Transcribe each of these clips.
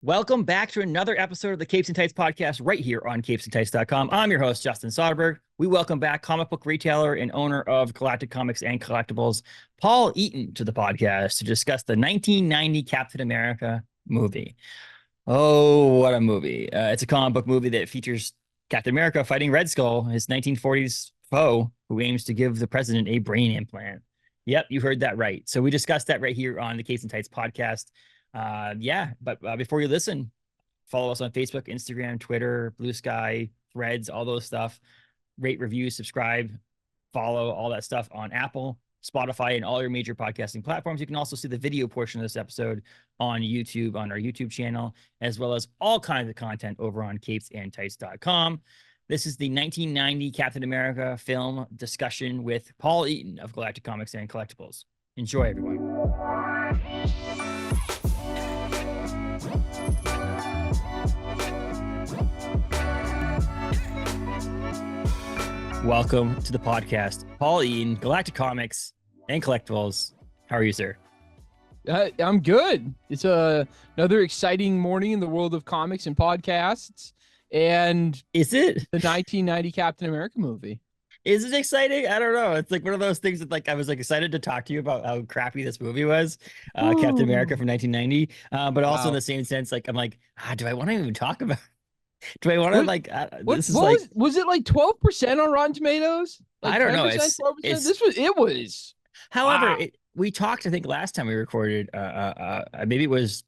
Welcome back to another episode of the Capes and Tights podcast right here on capesandtights.com. I'm your host, Justin Soderberg. We welcome back comic book retailer and owner of Galactic Comics and Collectibles, Paul Eaton, to the podcast to discuss the 1990 Captain America movie. Oh, what a movie. It's a comic book movie that features Captain America fighting Red Skull, his 1940s foe, who aims to give the president a brain implant. Yep, you heard that right. So we discussed that right here on the Capes and Tights podcast. But before you listen, follow us on Facebook, Instagram, Twitter, Blue Sky, Threads, all those stuff. Rate, review, subscribe, follow all that stuff on Apple, Spotify, and all your major podcasting platforms. You can also see the video portion of this episode on YouTube, on our YouTube channel, as well as all kinds of content over on capesandtights.com. This is the 1990 Captain America film discussion with Paul Eaton of Galactic Comics and Collectibles. Enjoy, everyone. Welcome to the podcast, Paul Eaton, Galactic Comics and Collectibles. How are you, sir? I'm good. It's another exciting morning in the world of comics and podcasts. And is it the 1990 Captain America movie? Is it exciting? I don't know. It's like one of those things that I was excited to talk to you about how crappy this movie was, Captain America from 1990. But also in the same sense, I'm like, do I want to even talk about? Do I want to was it like 12% on Rotten Tomatoes? I don't know. It was. However, we talked, I think last time we recorded, maybe it was,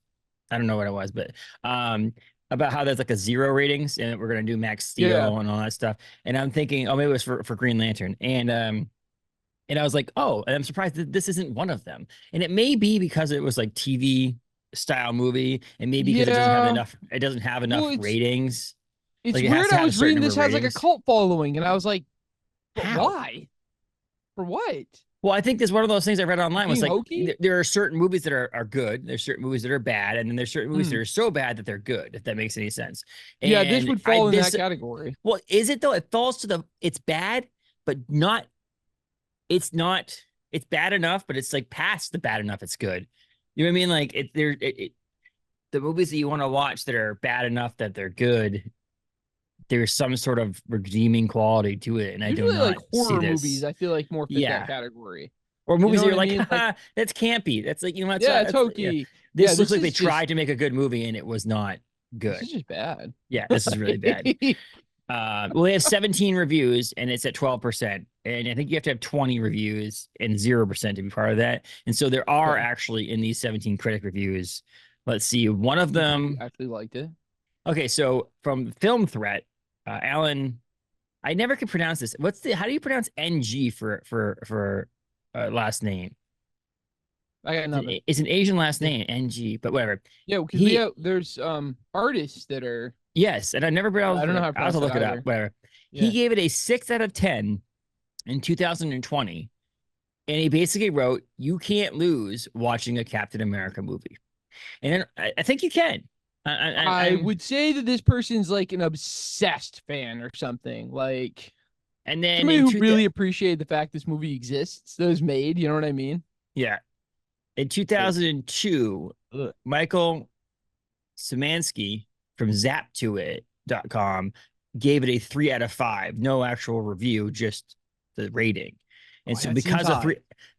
I don't know what it was, but about how there's like a 0 ratings and we're going to do Max Steel and all that stuff. And I'm thinking, maybe it was for Green Lantern. And I was like, and I'm surprised that this isn't one of them. And it may be because it was like TV style movie, and maybe because it doesn't have enough ratings. It's weird. I was reading this has like a cult following, and I was like, why? For what? Well, I think there's one of those things I read online was like, there are certain movies that are good, there's certain movies that are bad, and then there's certain movies that are so bad that they're good, if that makes any sense. And this would fall in that category. Well, is it though? It falls to it's bad, but not, it's bad enough, but it's like past the bad enough it's good. You know what I mean? Like the movies that you want to watch that are bad enough that they're good, there's some sort of redeeming quality to it, and usually I don't like horror movies. I feel like more fit that category, or movies that you're like, that's campy. That's like it's hokey. Yeah. This looks like they tried to make a good movie and it was not good. This is just bad. Yeah, this is really bad. Well, they have 17 reviews and it's at 12%. And I think you have to have 20 reviews and 0% to be part of that. And so there are actually in these 17 critic reviews, let's see, one of them actually liked it. Okay, so from Film Threat, Alan, I never can pronounce this. How do you pronounce NG for last name? I got nothing. It's an Asian last name, NG, but whatever. Yeah, because there's artists that are. Yes, and I've never been able to. I don't know how to I have to look it up. Whatever. Yeah. He gave it a 6 out of 10 in 2020, and he basically wrote, "You can't lose watching a Captain America movie," and then I think you can. I would say that this person's like an obsessed fan or something. Like, and then somebody who really appreciated the fact this movie exists, that was made. You know what I mean? Yeah. In 2002, Michael Szymanski from Zaptoit.com gave it a 3 out of 5. No actual review, just the rating. And so because of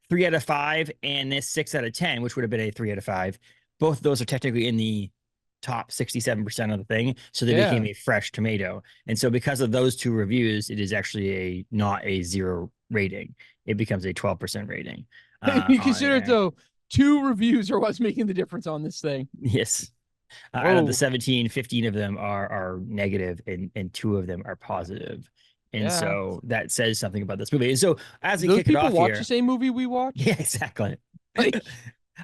3 out of 5 and this 6 out of 10, which would have been a 3 out of 5, both of those are technically in the top 67% of the thing. So they became a fresh tomato. And so because of those two reviews, it is actually not a 0 rating. It becomes a 12% rating. You consider it though, 2 reviews are what's making the difference on this thing. Yes. Out of the 17, 15 of them are negative and 2 of them are positive. And so that says something about this movie. And so as we kick it off here, watch the same movie we watch? Yeah, exactly.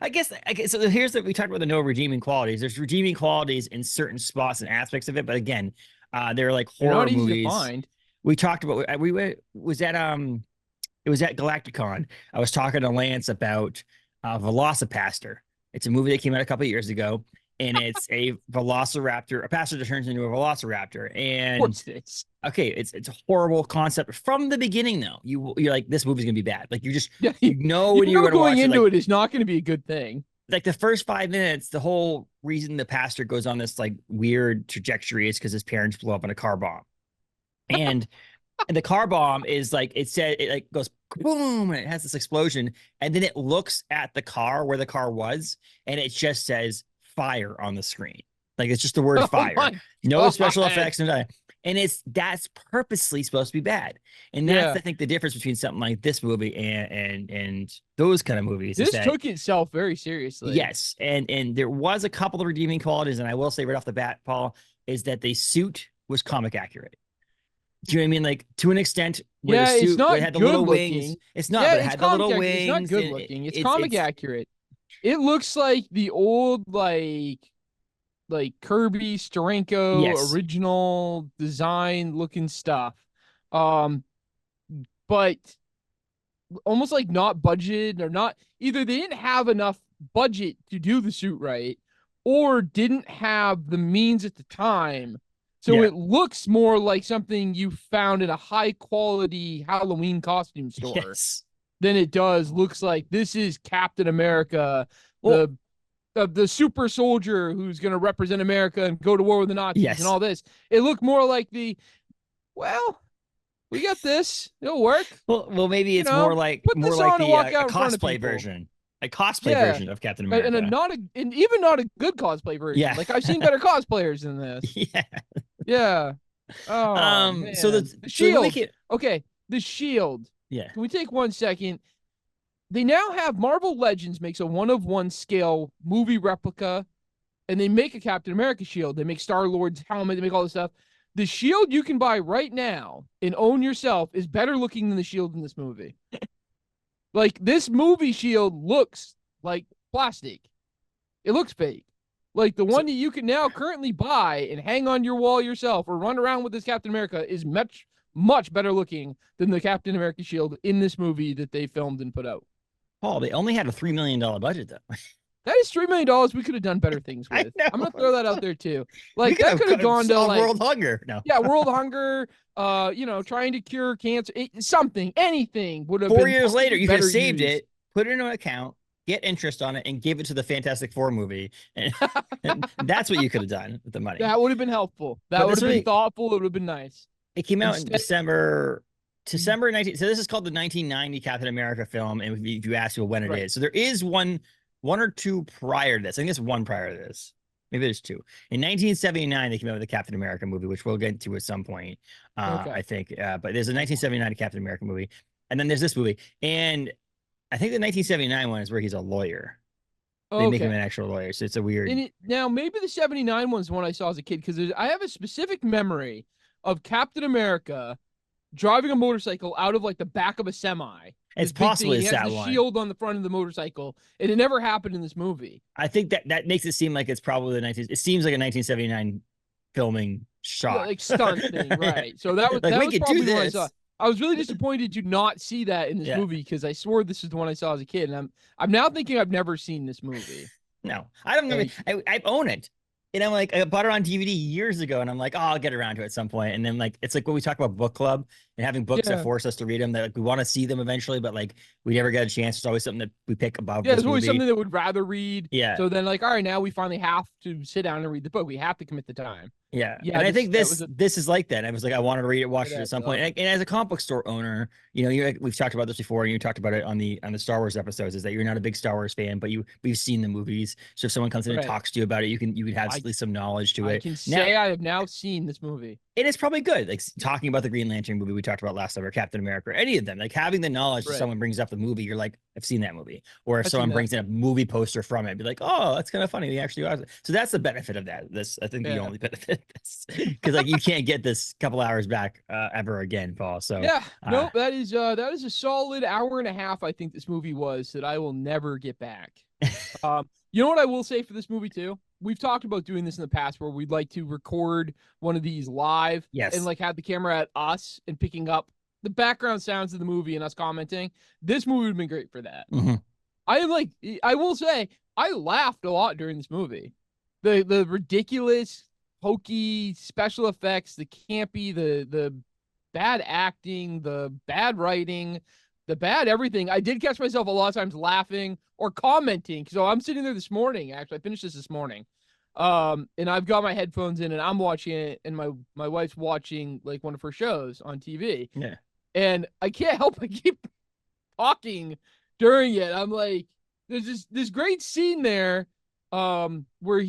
I guess so. Here's we talked about the no redeeming qualities. There's redeeming qualities in certain spots and aspects of it, but again, they're like horror movies. We talked about it was at Galacticon. I was talking to Lance about Velocipaster. It's a movie that came out a couple of years ago, and it's a velociraptor, a passenger turns into a velociraptor. And what's this? Okay, it's a horrible concept from the beginning, though. You're like, this movie's gonna be bad. Like you know when you're going into it is not going to be a good thing. like the first 5 minutes, the whole reason the pastor goes on this like weird trajectory is because his parents blew up in a car bomb. And the car bomb is like, it like goes boom, and it has this explosion. And then it looks at the car where the car was, and it just says fire on the screen. Like it's just the word fire. No special effects. And that's purposely supposed to be bad. And that's, I think, the difference between something like this movie and those kind of movies. This took itself very seriously. Yes. And there was a couple of redeeming qualities. And I will say right off the bat, Paul, is that the suit was comic accurate. Do you know what I mean? Like to an extent, where the suit it's not had the little wings. It's not, but it had the little wings. It's not good looking. It's comic accurate. It looks like the old like Kirby Steranko original design looking stuff. But almost like not budgeted, or not, either they didn't have enough budget to do the suit right, or didn't have the means at the time. So it looks more like something you found in a high quality Halloween costume store than it looks like this is Captain America, the super soldier who's going to represent America and go to war with the Nazis and all this. It looked more like we got this. It'll work. Well, maybe it's more like the cosplay version. A cosplay version of Captain America. And even not a good cosplay version. Yeah. Like I've seen better cosplayers than this. Yeah. Oh, man. So the shield. The shield. Yeah. Can we take 1 second? They now have Marvel Legends makes a 1-of-1 scale movie replica, and they make a Captain America shield. They make Star-Lord's helmet. They make all this stuff. The shield you can buy right now and own yourself is better looking than the shield in this movie. Like, this movie shield looks like plastic. It looks fake. Like, the one that you can now currently buy and hang on your wall yourself or run around with this Captain America is much, much better looking than the Captain America shield in this movie that they filmed and put out. Paul, they only had a $3 million budget, though. That is $3 million we could have done better things with. I'm going to throw that out there, too. Like, that could have gone to, like... World hunger. No. Yeah, world hunger, trying to cure cancer, something, anything would have been... 4 years later, you could have saved it, put it in an account, get interest on it, and give it to the Fantastic Four movie. And that's what you could have done with the money. That would have been helpful. That would have been thoughtful. It would have been nice. It came out in December 19. So this is called the 1990 Captain America film. And if you ask me when it is, so there is one or two prior to this. I think there's one prior to this. Maybe there's two. In 1979, they came out with the Captain America movie, which we'll get to at some point. I think. But there's a 1979 Captain America movie, and then there's this movie, and I think the 1979 one is where he's a lawyer. They make him an actual lawyer, so it's a weird. Now, maybe the 79 one's one I saw as a kid, because I have a specific memory of Captain America driving a motorcycle out of like the back of a semi. It's possible it's that one. He has the shield on the front of the motorcycle, and it never happened in this movie. I think that makes it seem like it's probably it seems like a 1979 filming shot, like stunt thing, right? So that was like, that was probably what I saw. I was really disappointed to not see that in this movie, because I swore this is the one I saw as a kid, and I'm now thinking I've never seen this movie. No, I don't know. I own it. And I'm like, I bought it on DVD years ago, and I'm like, oh, I'll get around to it at some point. And then like, it's like when we talk about book club and having books that force us to read them, that like, we want to see them eventually, but like we never get a chance. It's always something that we pick above. Yeah, it's always something that we'd rather read. Yeah. So then like, all right, now we finally have to sit down and read the book. We have to commit the time. Yeah. And I think this is like that. I was like, I wanted to read it, watch it at some point. And as a comic book store owner, we've talked about this before, and you talked about it on the Star Wars episodes, is that you're not a big Star Wars fan, but we've seen the movies. So if someone comes in and talks to you about it, you can have at least some knowledge to it. I can say I have now seen this movie. And it's probably good. Like talking about the Green Lantern movie we talked about last time, or Captain America, or any of them, like having the knowledge if someone brings up the movie, you're like, I've seen that movie. Or if someone brings in a movie poster from it, be like, oh, that's kind of funny. We actually watched it. So that's the benefit of that. I think the only benefit of this, because like you can't get this couple hours back ever again, Paul. So nope, that is a solid hour and a half. I think this movie was that I will never get back. You know what I will say for this movie too? We've talked about doing this in the past, where we'd like to record one of these live and like have the camera at us and picking up the background sounds of the movie and us commenting. This movie would have been great for that. Mm-hmm. I will say, I laughed a lot during this movie. The ridiculous, hokey special effects, the campy, the bad acting, the bad writing, the bad everything. I did catch myself a lot of times laughing or commenting. So I'm sitting there this morning. Actually, I finished this morning. And I've got my headphones in and I'm watching it, and my wife's watching like one of her shows on TV. Yeah. And I can't help but keep talking during it. I'm like, there's this great scene there, where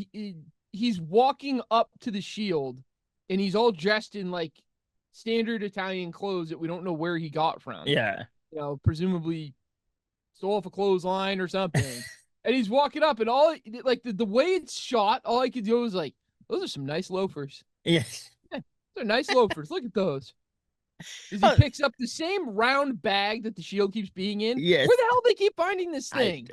he's walking up to the shield, and he's all dressed in like standard Italian clothes that we don't know where he got from. Yeah. Presumably stole off a clothesline or something. And he's walking up, and all like the way it's shot, all I could do was like, those are some nice loafers. Yes. Yeah, those are nice loafers. Look at those. As he picks up the same round bag that the shield keeps being in. Yes. Where the hell do they keep finding this thing?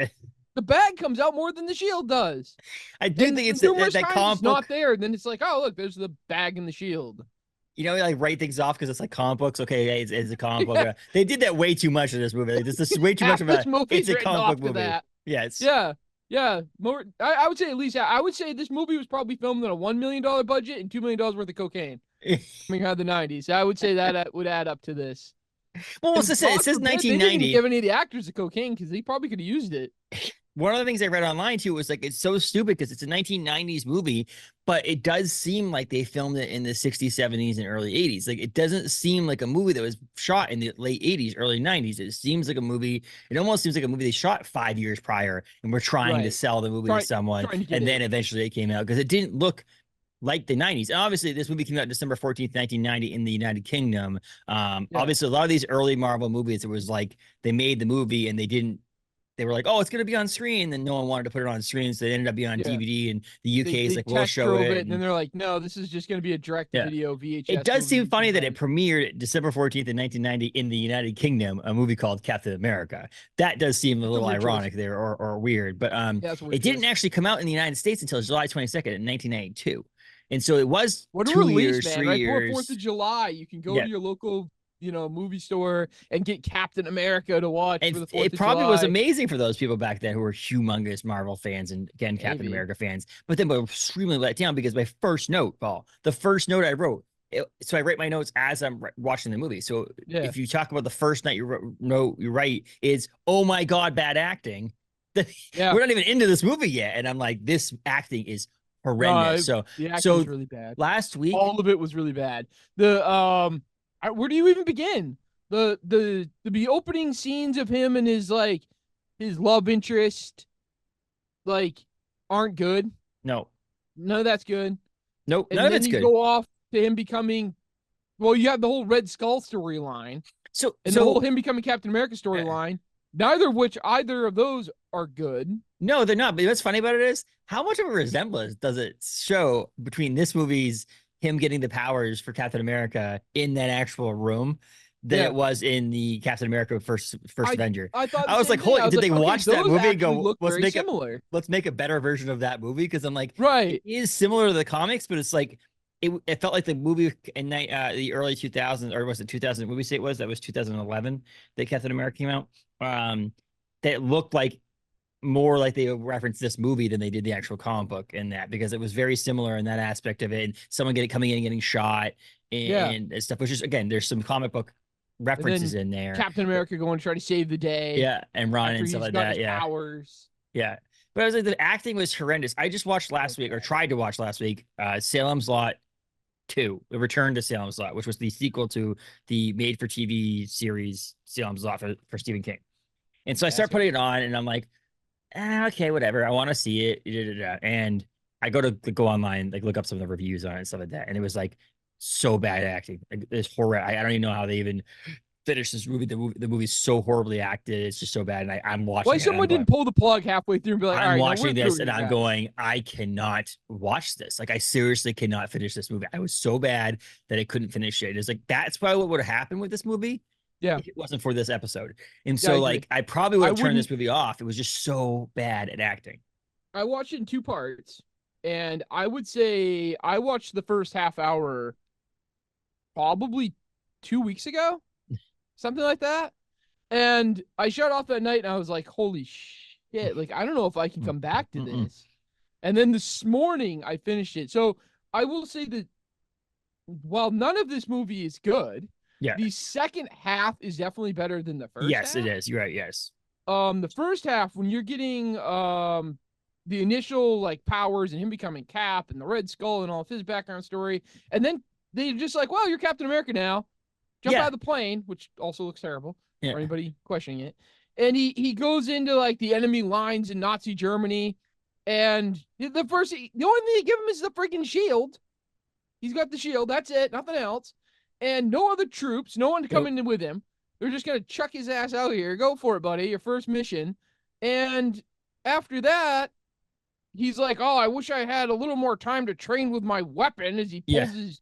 The bag comes out more than the shield does. I do think it's that comic book. Not there, and then it's like, oh, look, there's the bag and the shield. Like write things off because it's like comic books. Okay, hey, it's a comic book. They did that way too much in this movie. Like, this is way too much of it's a comic book movie. That. Yes. Yeah. More. I would say at least. I would say this movie was probably filmed on a $1 million budget and $2 million worth of cocaine. Coming out of the 90s. I would say that would add up to this. Well, what's this? It says 1990. They didn't even give any of the actors the cocaine because they probably could have used it. One of the things I read online too was like, it's so stupid because it's a 1990s movie, but it does seem like they filmed it in the 60s, 70s, and early 80s. Like, it doesn't seem like a movie that was shot in the late 80s, early 90s. It seems like a movie. It almost seems like a movie they shot 5 years prior, and we're trying to sell the movie to someone, and then eventually it came out because it didn't look like the 90s. And obviously this movie came out December 14th, 1990 in the United Kingdom. Obviously a lot of these early Marvel movies, it was like they made the movie and they were like, oh, it's going to be on screen. And then no one wanted to put it on screen. So they ended up being on DVD, and the UK is like, we'll show it. And then they're like, no, this is just going to be a direct video VHS. It does seem funny that it premiered December 14th in 1990 in the United Kingdom, a movie called Captain America. That does seem a little ironic there or weird, but it didn't actually come out in the United States until July 22nd in 1992. And so it was 2 years, man, 3 years. Before 4th of July, you can go to your local, movie store and get Captain America to watch for the 4th of July. It probably was amazing for those people back then who were humongous Marvel fans and, again, Captain America fans. But then were extremely let down because my first note, Paul, the first note I wrote, so I write my notes as I'm watching the movie. So if you talk about the first note you write is, oh my God, bad acting. We're not even into this movie yet. And I'm like, this acting is horrendous. The acting was really bad. Last week, all of it was really bad. Where do you even begin? The opening scenes of him and his love interest aren't good. No, none of that's good. Nope, and none of it's good. Go off to him becoming, you have the whole Red Skull storyline, the whole him becoming Captain America storyline. Neither of those are good. No, they're not. But what's funny about it is how much of a resemblance does it show between this movie's him getting the powers for Captain America in that actual room than it was in the Captain America first Avenger. I was like, holy, did they watch that movie and go, let's make a better version of that movie? Because I'm like, it is similar to the comics, but it's like, it felt like the movie in the early 2000s, or was it 2000? What we say it was? That was 2011 that Captain America came out. That looked like more like they referenced this movie than they did the actual comic book in that, because it was very similar in that aspect of it. And someone coming in and getting shot and stuff, which is, again, there's some comic book references in there. Captain America going to try to save the day. Yeah. And run and stuff like that. Powers. Yeah. But I was like, the acting was horrendous. I just watched last week, or tried to watch last week, Salem's Lot 2, The Return to Salem's Lot, which was the sequel to the made-for-TV series Salem's Lot for Stephen King. And so I start putting it on, and I'm like, okay, whatever. I want to see it. And I go online, look up some of the reviews on it and stuff like that. And it was so bad acting. It's horror. I don't even know how they even finished this movie. The movie's so horribly acted. It's just so bad. And I'm watching. Why someone didn't pull the plug halfway through and be like, I'm watching this and I'm going, I cannot watch this. I seriously cannot finish this movie. I was so bad that I couldn't finish it. It's that's probably what would have happened with this movie. Yeah, if it wasn't for this episode. And so I probably would have turned this movie off. It was just so bad at acting. I watched it in 2 parts, and I would say I watched the first half hour probably 2 weeks ago, something like that. And I shut off that night and I was like, holy shit. I don't know if I can come back to this. And then this morning I finished it. So I will say that while none of this movie is good, Yeah. The second half is definitely better than the first Yes, half. it is. You're right. Yes. The first half, when you're getting the initial like powers and him becoming Cap and the Red Skull and all of his background story, and then they just like, well, you're Captain America now. Jump out of the plane, which also looks terrible for anybody questioning it. And he goes into like the enemy lines in Nazi Germany, and the only thing they give him is the freaking shield. He's got the shield. That's it. Nothing else. And no other troops. No one to come in with him. They're just going to chuck his ass out here. Go for it, buddy. Your first mission. And after that, he's like, oh, I wish I had a little more time to train with my weapon, as he pulls his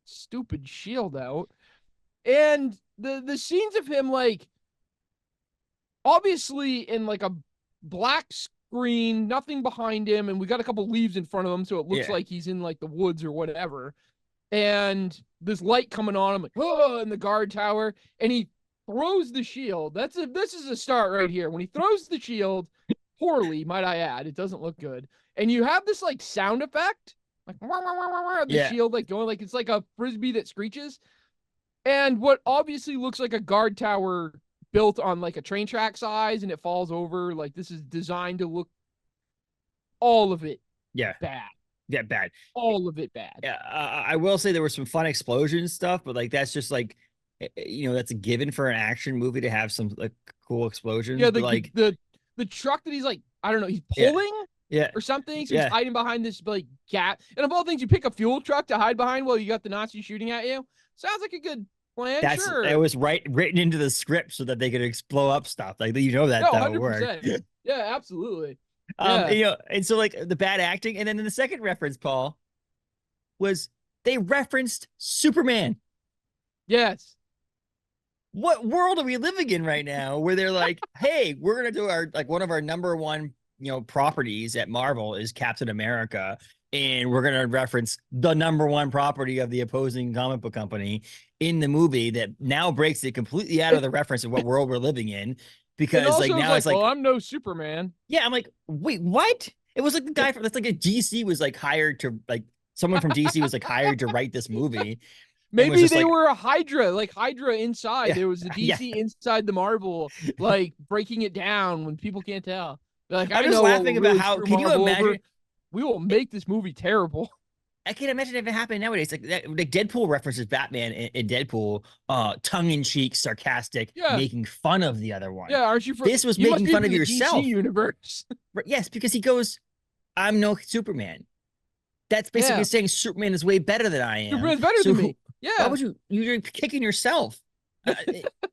stupid shield out. And the scenes of him, like, obviously in like a black screen, nothing behind him, and we got a couple leaves in front of him, so it looks like he's in like the woods or whatever. And this light coming on him, like, oh, in the guard tower, and he throws the shield. This is a start right here. When he throws the shield, poorly, might I add, it doesn't look good. And you have this like sound effect, like wah, wah, wah, wah, wah, the shield like going, like it's like a frisbee that screeches. And what obviously looks like a guard tower built on like a train track size, and it falls over. Like, this is designed to look, all of it bad. Yeah, bad. All of it bad. Yeah, I will say there were some fun explosion stuff, but like that's just like, you know, that's a given for an action movie to have some like cool explosions. Yeah, like the truck that he's like, I don't know, he's pulling or something. So he's hiding behind this like gap. And of all things, you pick a fuel truck to hide behind while you got the Nazis shooting at you. Sounds like a good plan. It was written into the script so that they could blow up stuff. Like, you know, that would work. Yeah, absolutely. You know, and so like the bad acting, and then in the second reference, Paul, was they referenced Superman. Yes. What world are we living in right now where they're like, hey, we're gonna do our like one of our number one, you know, properties at Marvel is Captain America, and we're gonna reference the number one property of the opposing comic book company in the movie that now breaks it completely out of the reference of what world we're living in. Because like now it's like, well, I'm no Superman. Yeah, I'm like, wait, what? It was like the guy from that's like a DC was like hired to like someone from DC was like hired to write this movie. Maybe they were a Hydra, like Hydra inside. There was a DC inside the Marvel, like breaking it down when people can't tell. Like, I'm just laughing about how can you imagine? We will make this movie terrible. I can't imagine if it happened nowadays. Like Deadpool references Batman in Deadpool, tongue-in-cheek, sarcastic, making fun of the other one. Yeah, aren't you? This was making fun of yourself. DC universe. Yes, because he goes, "I'm no Superman." That's basically saying Superman is way better than I am. Superman's better than me. Yeah. Why would you're kicking yourself?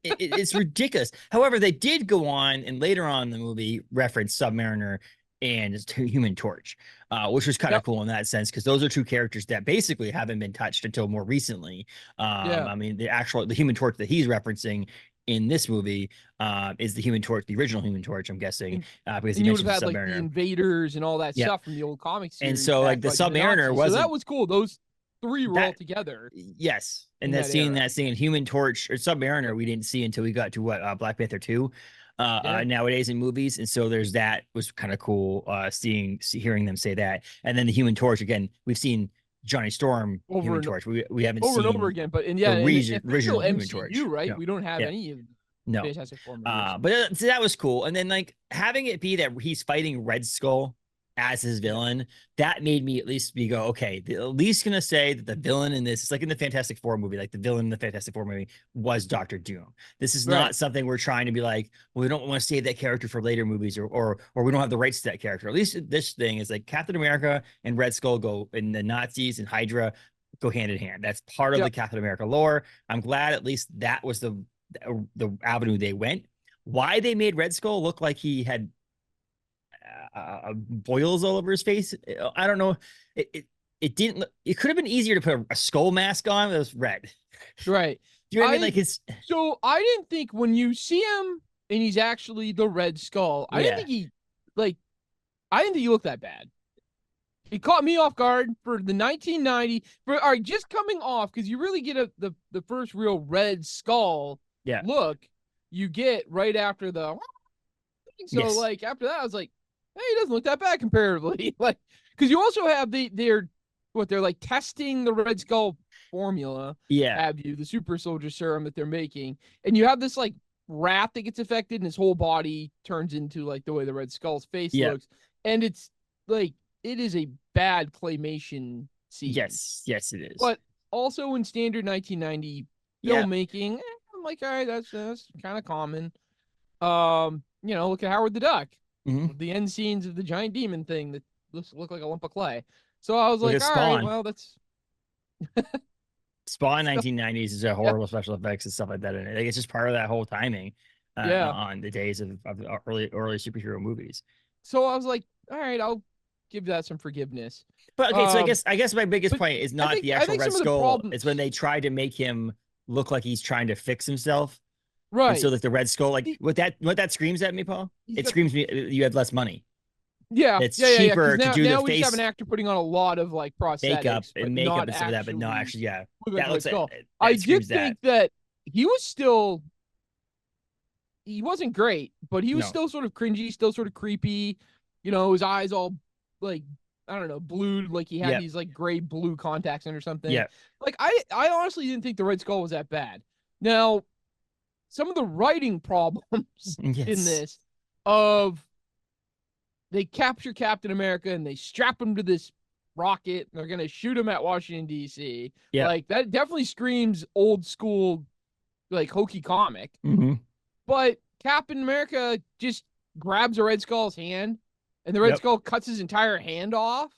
It's ridiculous. However, they did go on and later on in the movie reference Submariner and Human Torch, which was kind of cool in that sense, because those are two characters that basically haven't been touched until more recently. I mean, the Human Torch that he's referencing in this movie is the Human Torch, the original Human Torch, I'm guessing, because he mentioned had like the Invaders and all that stuff from the old comics series. And so like the Submariner was, so that was cool. Those three were all together. Yes, and that scene, Human Torch or Submariner, we didn't see until we got to Black Panther 2. Nowadays in movies, and so there's that was kind of cool hearing them say that. And then the Human Torch, again, we've seen Johnny Storm Human Torch, we haven't seen over again, but in original Human MCU, Torch, right? No. We don't have any of Fantastic Four movies. But so that was cool. And then like having it be that he's fighting Red Skull as his villain, that made me at least go, okay, they're at least gonna say that the villain in this, it's like in the Fantastic Four movie, like the villain in the Fantastic Four movie was Doctor Doom. This is not something we're trying to be like, well, we don't want to save that character for later movies, or we don't have the rights to that character. At least this thing is like Captain America and Red Skull go, and the Nazis and Hydra go hand in hand. That's part of the Captain America lore. I'm glad at least that was the avenue they went. Why they made Red Skull look like he had boils all over his face, I don't know. It didn't. It could have been easier to put a skull mask on that was red. Right. Do you know what I mean? Like his. So I didn't think when you see him and he's actually the Red Skull, I didn't think he looked that bad. He caught me off guard for the 1990. Just coming off, because you really get the first real Red Skull look you get right after the. So like after that, I was like, hey, he doesn't look that bad comparatively. Like, because you also have their what they're like testing the Red Skull formula. Yeah. Have you the super soldier serum that they're making, and you have this like rat that gets affected, and his whole body turns into like the way the Red Skull's face looks, and it's like it is a bad claymation scene. Yes, it is. But also in standard 1990 filmmaking, I'm like, all right, that's kind of common. Look at Howard the Duck, the end scenes of the giant demon thing that look like a lump of clay. So I was like, all right, well, that's Spawn 1990s is a horrible special effects and stuff like that. And it's just part of that whole timing on the days of early superhero movies. So I was like, all right, I'll give that some forgiveness. But okay, so I guess my biggest point is not the actual Red Skull. It's when they try to make him look like he's trying to fix himself. Right. And so like the Red Skull, like what that screams at me, Paul? It screams me you have less money. Yeah. It's cheaper to do now the we face. Just have an actor putting on a lot of like makeup and stuff like that, but no, actually, yeah. That looks like I did think that he wasn't great, but he was still sort of cringy, still sort of creepy. His eyes all like, I don't know, blued, like he had these like gray blue contacts in or something. Yeah. Like I honestly didn't think the Red Skull was that bad. Now, some of the writing problems in this they capture Captain America and they strap him to this rocket. And they're going to shoot him at Washington, D.C. Yeah. Like that definitely screams old school, like hokey comic. Mm-hmm. But Captain America just grabs a Red Skull's hand and the Red Skull cuts his entire hand off.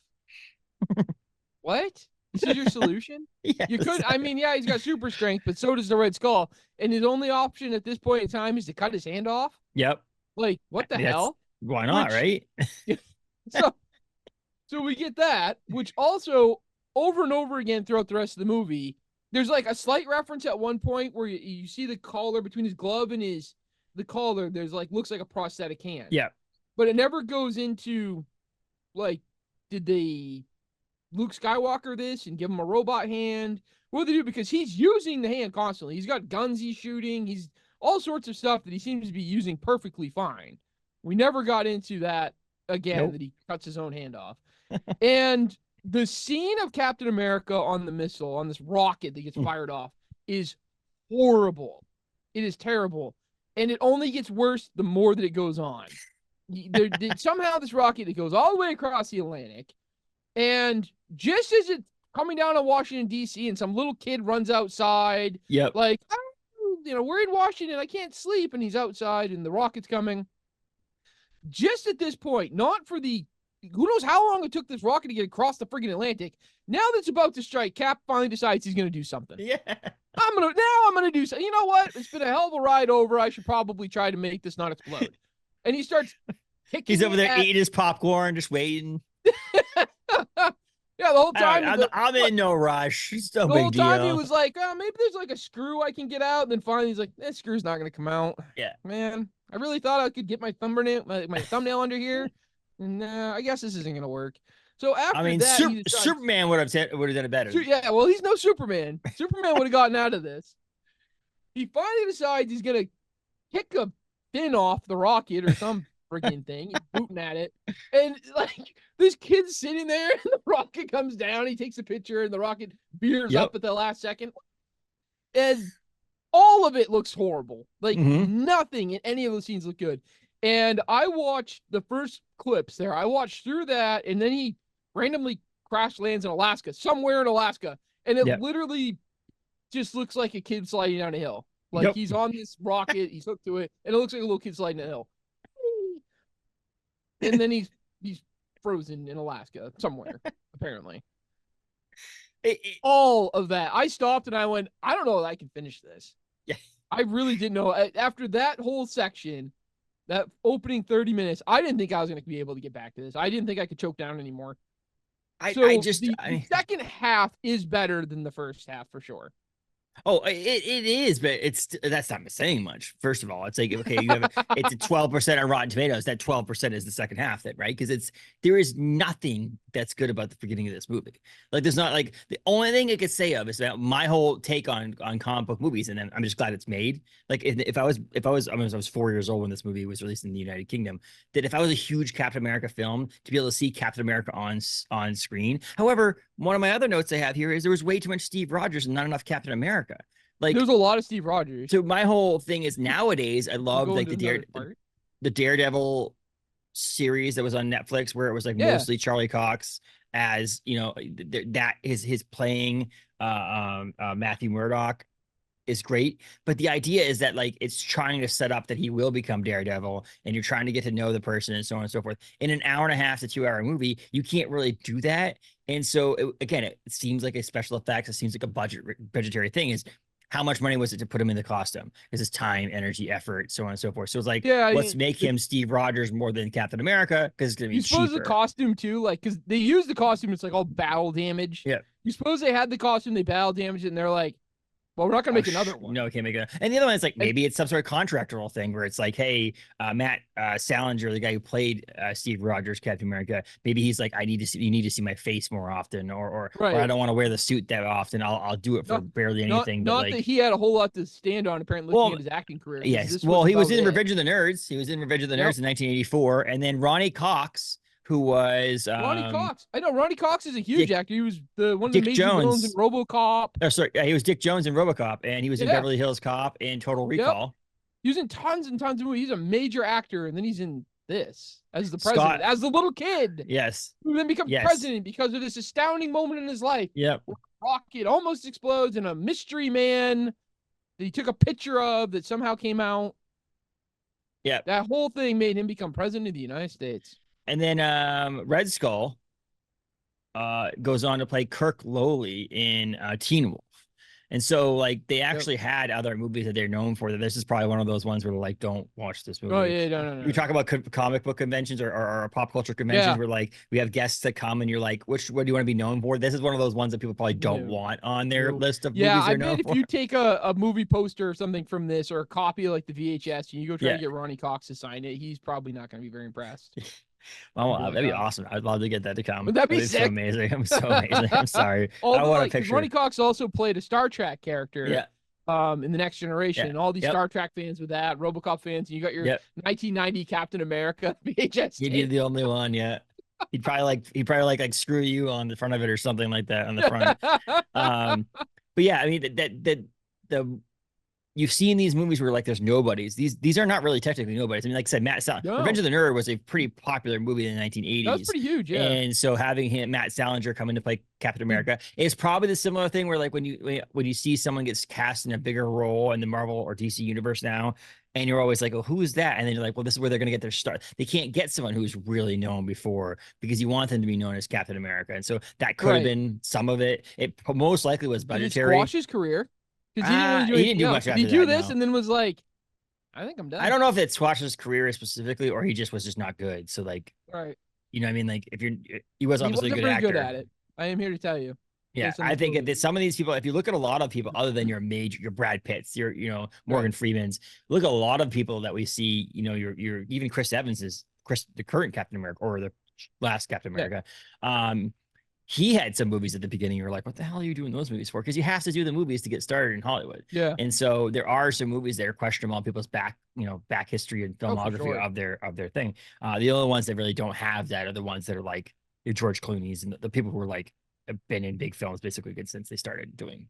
What? This is your solution? Yes. You could, he's got super strength, but so does the Red Skull. And his only option at this point in time is to cut his hand off. Yep. Like, what the hell? Why not, right? So we get that, which also over and over again throughout the rest of the movie, there's like a slight reference at one point where you see the collar between his glove and the collar. There's like, looks like a prosthetic hand. Yeah. But it never goes into like, did they Luke Skywalker this and give him a robot hand? What do they do? Because he's using the hand constantly. He's got guns he's shooting. He's all sorts of stuff that he seems to be using perfectly fine. We never got into that again, that he cuts his own hand off. And the scene of Captain America on the missile, on this rocket that gets fired off, is horrible. It is terrible. And it only gets worse the more that it goes on. Somehow this rocket that goes all the way across the Atlantic, and just as it's coming down on Washington, D.C., and some little kid runs outside, like, we're in Washington, I can't sleep, and he's outside, and the rocket's coming. Just at this point, not for the, who knows how long it took this rocket to get across the friggin' Atlantic. Now that's about to strike, Cap finally decides he's going to do something. Yeah. I'm going to do something. You know what? It's been a hell of a ride over. I should probably try to make this not explode. And he starts kicking. He's over there eating his popcorn, just waiting. Yeah, the whole time. I'm in no rush. It's no big deal. The whole time he was like, oh, maybe there's like a screw I can get out. And then finally he's like, that screw's not going to come out. Yeah. Man, I really thought I could get my thumbnail under here. Nah, I guess this isn't going to work. So after that, Superman would have done it better. Yeah, well, he's no Superman. Superman would have gotten out of this. He finally decides he's going to kick a fin off the rocket or some freaking thing. He's booting at it. And like this kid's sitting there and the rocket comes down. He takes a picture and the rocket veers up at the last second. And all of it looks horrible. Like nothing in any of those scenes look good. And I watched the first clips there. I watched through that, and then he randomly crash lands in Alaska, somewhere in Alaska. And it literally just looks like a kid sliding down a hill. Like he's on this rocket, he's hooked to it, and it looks like a little kid sliding down a hill. And then he's frozen in Alaska somewhere, apparently. All of that. I stopped and I went, I don't know if I can finish this. Yeah. I really didn't know. After that whole section, that opening 30 minutes, I didn't think I was going to be able to get back to this. I didn't think I could choke down anymore. The second half is better than the first half for sure. Oh, it is, but that's not saying much. First of all, it's like, okay, it's a 12% on Rotten Tomatoes. That 12% is the second half, right? Because there is nothing that's good about the beginning of this movie. Like, there's not like the only thing I could say of is that my whole take on comic book movies, and then I'm just glad it's made. Like, if I was I was 4 years old when this movie was released in the United Kingdom, that if I was a huge Captain America film, to be able to see Captain America on screen. However, one of my other notes I have here is there was way too much Steve Rogers and not enough Captain America. Like, there's a lot of Steve Rogers. So my whole thing is nowadays I love like the Daredevil series that was on Netflix where it was like mostly Charlie Cox as, you know, that is his playing Matthew Murdock is great. But the idea is that like it's trying to set up that he will become Daredevil and you're trying to get to know the person and so on and so forth. In an hour and a half to 2 hour movie, you can't really do that. And so it seems like a special effects. It seems like a budgetary thing is how much money was it to put him in the costume? Because it's time, energy, effort, so on and so forth. So it's like, let's make him Steve Rogers more than Captain America because it's going to be cheaper. You suppose the costume too, like, because they use the costume, it's like all battle damage. Yeah. You suppose they had the costume, they battle damage it, and they're like, well, we're not going to make another one. No, we can't make it. And the other one is like, maybe it's some sort of contractual thing where it's like, hey, Matt Salinger, the guy who played Steve Rogers, Captain America, maybe he's like, you need to see my face more often, or I don't want to wear the suit that often. I'll do it for barely anything. Not that he had a whole lot to stand on, apparently, looking at his acting career. Yes. Well, he was in Revenge of the Nerds. He was in Revenge of the Nerds in 1984. And then Ronny Cox, who was Ronny Cox. I know Ronny Cox is a huge actor. He was one of the major villains in RoboCop. Oh, sorry, he was Dick Jones in RoboCop, and he was in Beverly Hills Cop and Total Recall. Yep. He was in tons and tons of movies. He's a major actor, and then he's in this as the president, as the little kid. Yes. Who then becomes president because of this astounding moment in his life. Yep. Where a rocket almost explodes, and a mystery man that he took a picture of that somehow came out. Yeah. That whole thing made him become president of the United States. And then Red Skull goes on to play Kirk Lowley in Teen Wolf. And so, like, they actually had other movies that they're known for. That this is probably one of those ones where, like, don't watch this movie. Oh, yeah, no. We talk about comic book conventions or pop culture conventions where, like, we have guests that come and you're like, what do you want to be known for? This is one of those ones that people probably don't want on their list of movies they're known for. If you take a movie poster or something from this or a copy of, like, the VHS and you go try to get Ronny Cox to sign it, he's probably not going to be very impressed. Well, that'd be aweson. I'd love to get that to come. Would that be sick? So amazing. I'm so amazing. I'm sorry. I want a picture. Ronny Cox also played a Star Trek character. In the Next Generation, and all these Star Trek fans with that, RoboCop fans, and you got your 1990 Captain America VHS. You're the only one, He'd probably like screw you on the front of it or something like that on the front. But yeah, I mean the you've seen these movies where like there's nobodies. These are not really technically nobodies. I mean, like I said, Revenge of the Nerd was a pretty popular movie in the 1980s. That was pretty huge, And so having Matt Salinger come in to play Captain America is probably the similar thing where like when you see someone gets cast in a bigger role in the Marvel or DC universe now, and you're always like, oh, who is that? And then you're like, well, this is where they're going to get their start. They can't get someone who's really known before because you want them to be known as Captain America. And so that could have been some of it. It most likely was budgetary. Did he squash his career? Because he didn't do much after that. Did he do this and then was like, I think I'm done. I don't know if it squashed his career specifically or he just was not good. So like, you know what I mean? Like if he was obviously a good actor. Good at it. I am here to tell you. Yeah, I think that some of these people, if you look at a lot of people other than your Brad Pitts, your Morgan Freeman's, look at a lot of people that we see, your even Chris Evans is the current Captain America or the last Captain America. He had some movies at the beginning. You're like, what the hell are you doing those movies for? Because you have to do the movies to get started in Hollywood. Yeah. And so there are some movies that are questionable on people's back history and filmography of their thing. The only ones that really don't have that are the ones that are like your George Clooney's and the people who are like have been in big films basically since they started doing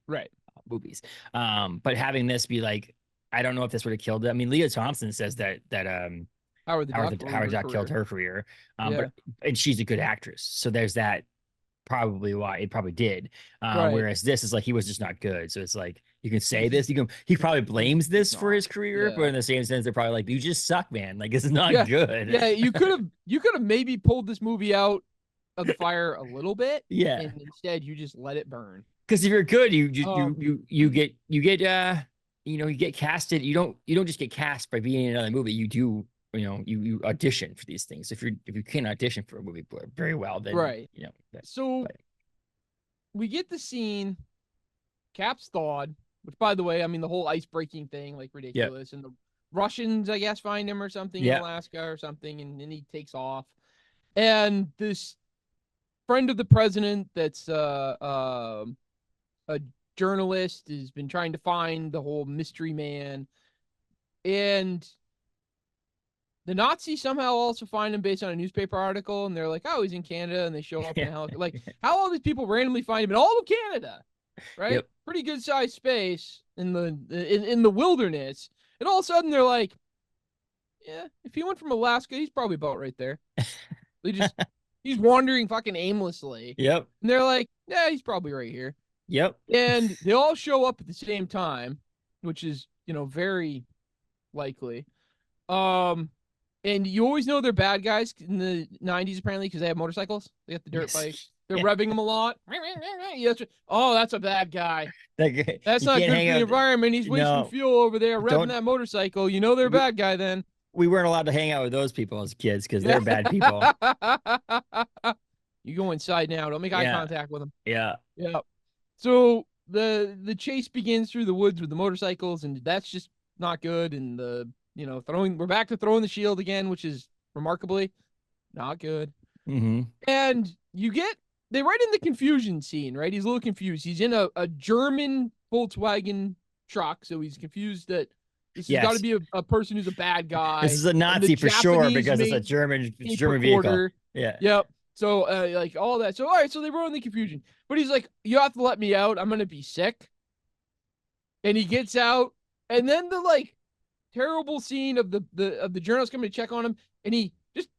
movies. But having this be like, I don't know if this would have killed it. I mean, Leah Thompson says that Howard the Duck killed her career. And she's a good actress. So there's that. Probably why it probably did. Whereas this is like he was just not good. So it's like you can say this, he probably blames this for his career, but in the same sense, they're probably like, you just suck, man. Like this is not good. Yeah, you could have maybe pulled this movie out of the fire a little bit. Yeah. And instead you just let it burn. Because if you're good, you get casted. You don't just get cast by being in another movie. You do. You audition for these things. If you can't audition for a movie very well, then we get the scene. Cap's thawed, which by the way, I mean the whole ice breaking thing, like ridiculous, and the Russians, I guess, find him or something in Alaska or something, and then he takes off, and this friend of the president that's a journalist has been trying to find the whole mystery man, and the Nazis somehow also find him based on a newspaper article, and they're like, "Oh, he's in Canada," and they show up in a helicopter. Like, how all these people randomly find him in all of Canada, right? Yep. Pretty good sized space in the wilderness, and all of a sudden they're like, "Yeah, if he went from Alaska, he's probably about right there." He's wandering fucking aimlessly. Yep. And they're like, "Yeah, he's probably right here." Yep. And they all show up at the same time, which is, very likely. And you always know they're bad guys in the 90s, apparently, because they have motorcycles. They got the dirt bikes. They're revving them a lot. Oh, that's a bad guy. That's not good for the environment. He's wasting fuel over there, revving that motorcycle. You know they're a bad guy then. We weren't allowed to hang out with those people as kids because they're bad people. You go inside now. Don't make eye contact with them. Yeah. Yeah. So the chase begins through the woods with the motorcycles, and that's just not good. And we're back to throwing the shield again, which is remarkably not good. Mm-hmm. And they write in the confusion scene, right? He's a little confused. He's in a German Volkswagen truck, so he's confused that this has got to be a person who's a bad guy. This is a Nazi for sure because it's a German vehicle. Yeah. Yep. So like all that. So all right, so they wrote in the confusion. But he's like, "You have to let me out. I'm gonna be sick." And he gets out, and then the like terrible scene of the journalist coming to check on him, and he just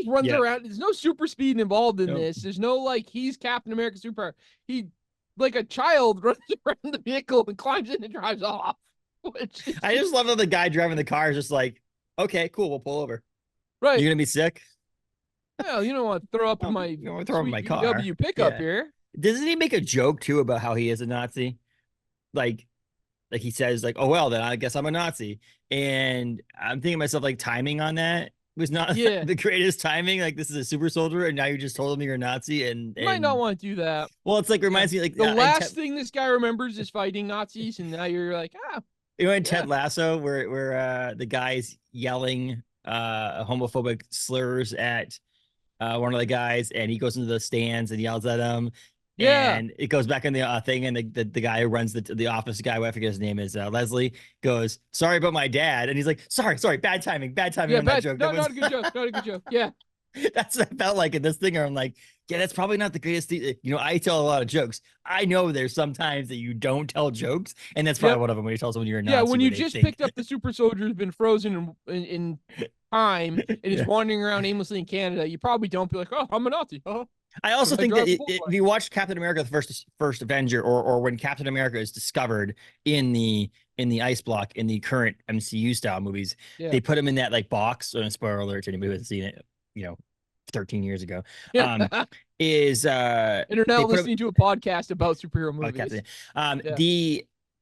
runs around. There's no super speed involved in this. There's no like he's Captain America superpower. He like a child runs around the vehicle and climbs in and drives off. I just love that the guy driving the car is just like, "Okay, cool, we'll pull over." Right. You're gonna be sick? Well, you don't want to throw up in my car. VW pickup here. Doesn't he make a joke too about how he is a Nazi? Like he says, like, "Oh well, then I guess I'm a Nazi." And I'm thinking to myself, like, timing on that was not the greatest timing. Like, this is a super soldier, and now you just told him you're a Nazi, and you might not want to do that. Well, it's like reminds me like the last thing this guy remembers is fighting Nazis, and now you're like, You know, in Ted Lasso, where the guy's yelling homophobic slurs at one of the guys, and he goes into the stands and yells at him. Yeah. And it goes back in the thing, and the guy who runs the office, guy, I forget his name is, Leslie, goes, "Sorry about my dad," and he's like, "Sorry, bad timing yeah, on that joke." Not a good joke, not a good joke. Yeah. That's what I felt like in this thing. I'm like, yeah, that's probably not the greatest thing. I tell a lot of jokes. I know there's some times that you don't tell jokes, and that's probably one of them when you tell someone you're a Nazi. Yeah, when you just picked up the super soldier who's been frozen in time and is wandering around aimlessly in Canada, you probably don't be like, "Oh, I'm a Nazi." Huh? I also think that if you watch Captain America, the first Avenger, or when Captain America is discovered in the ice block in the current MCU style movies, they put him in that like box. Spoiler alert to anybody who hasn't seen it, 13 years ago. And you're now listening to a podcast about superhero movies.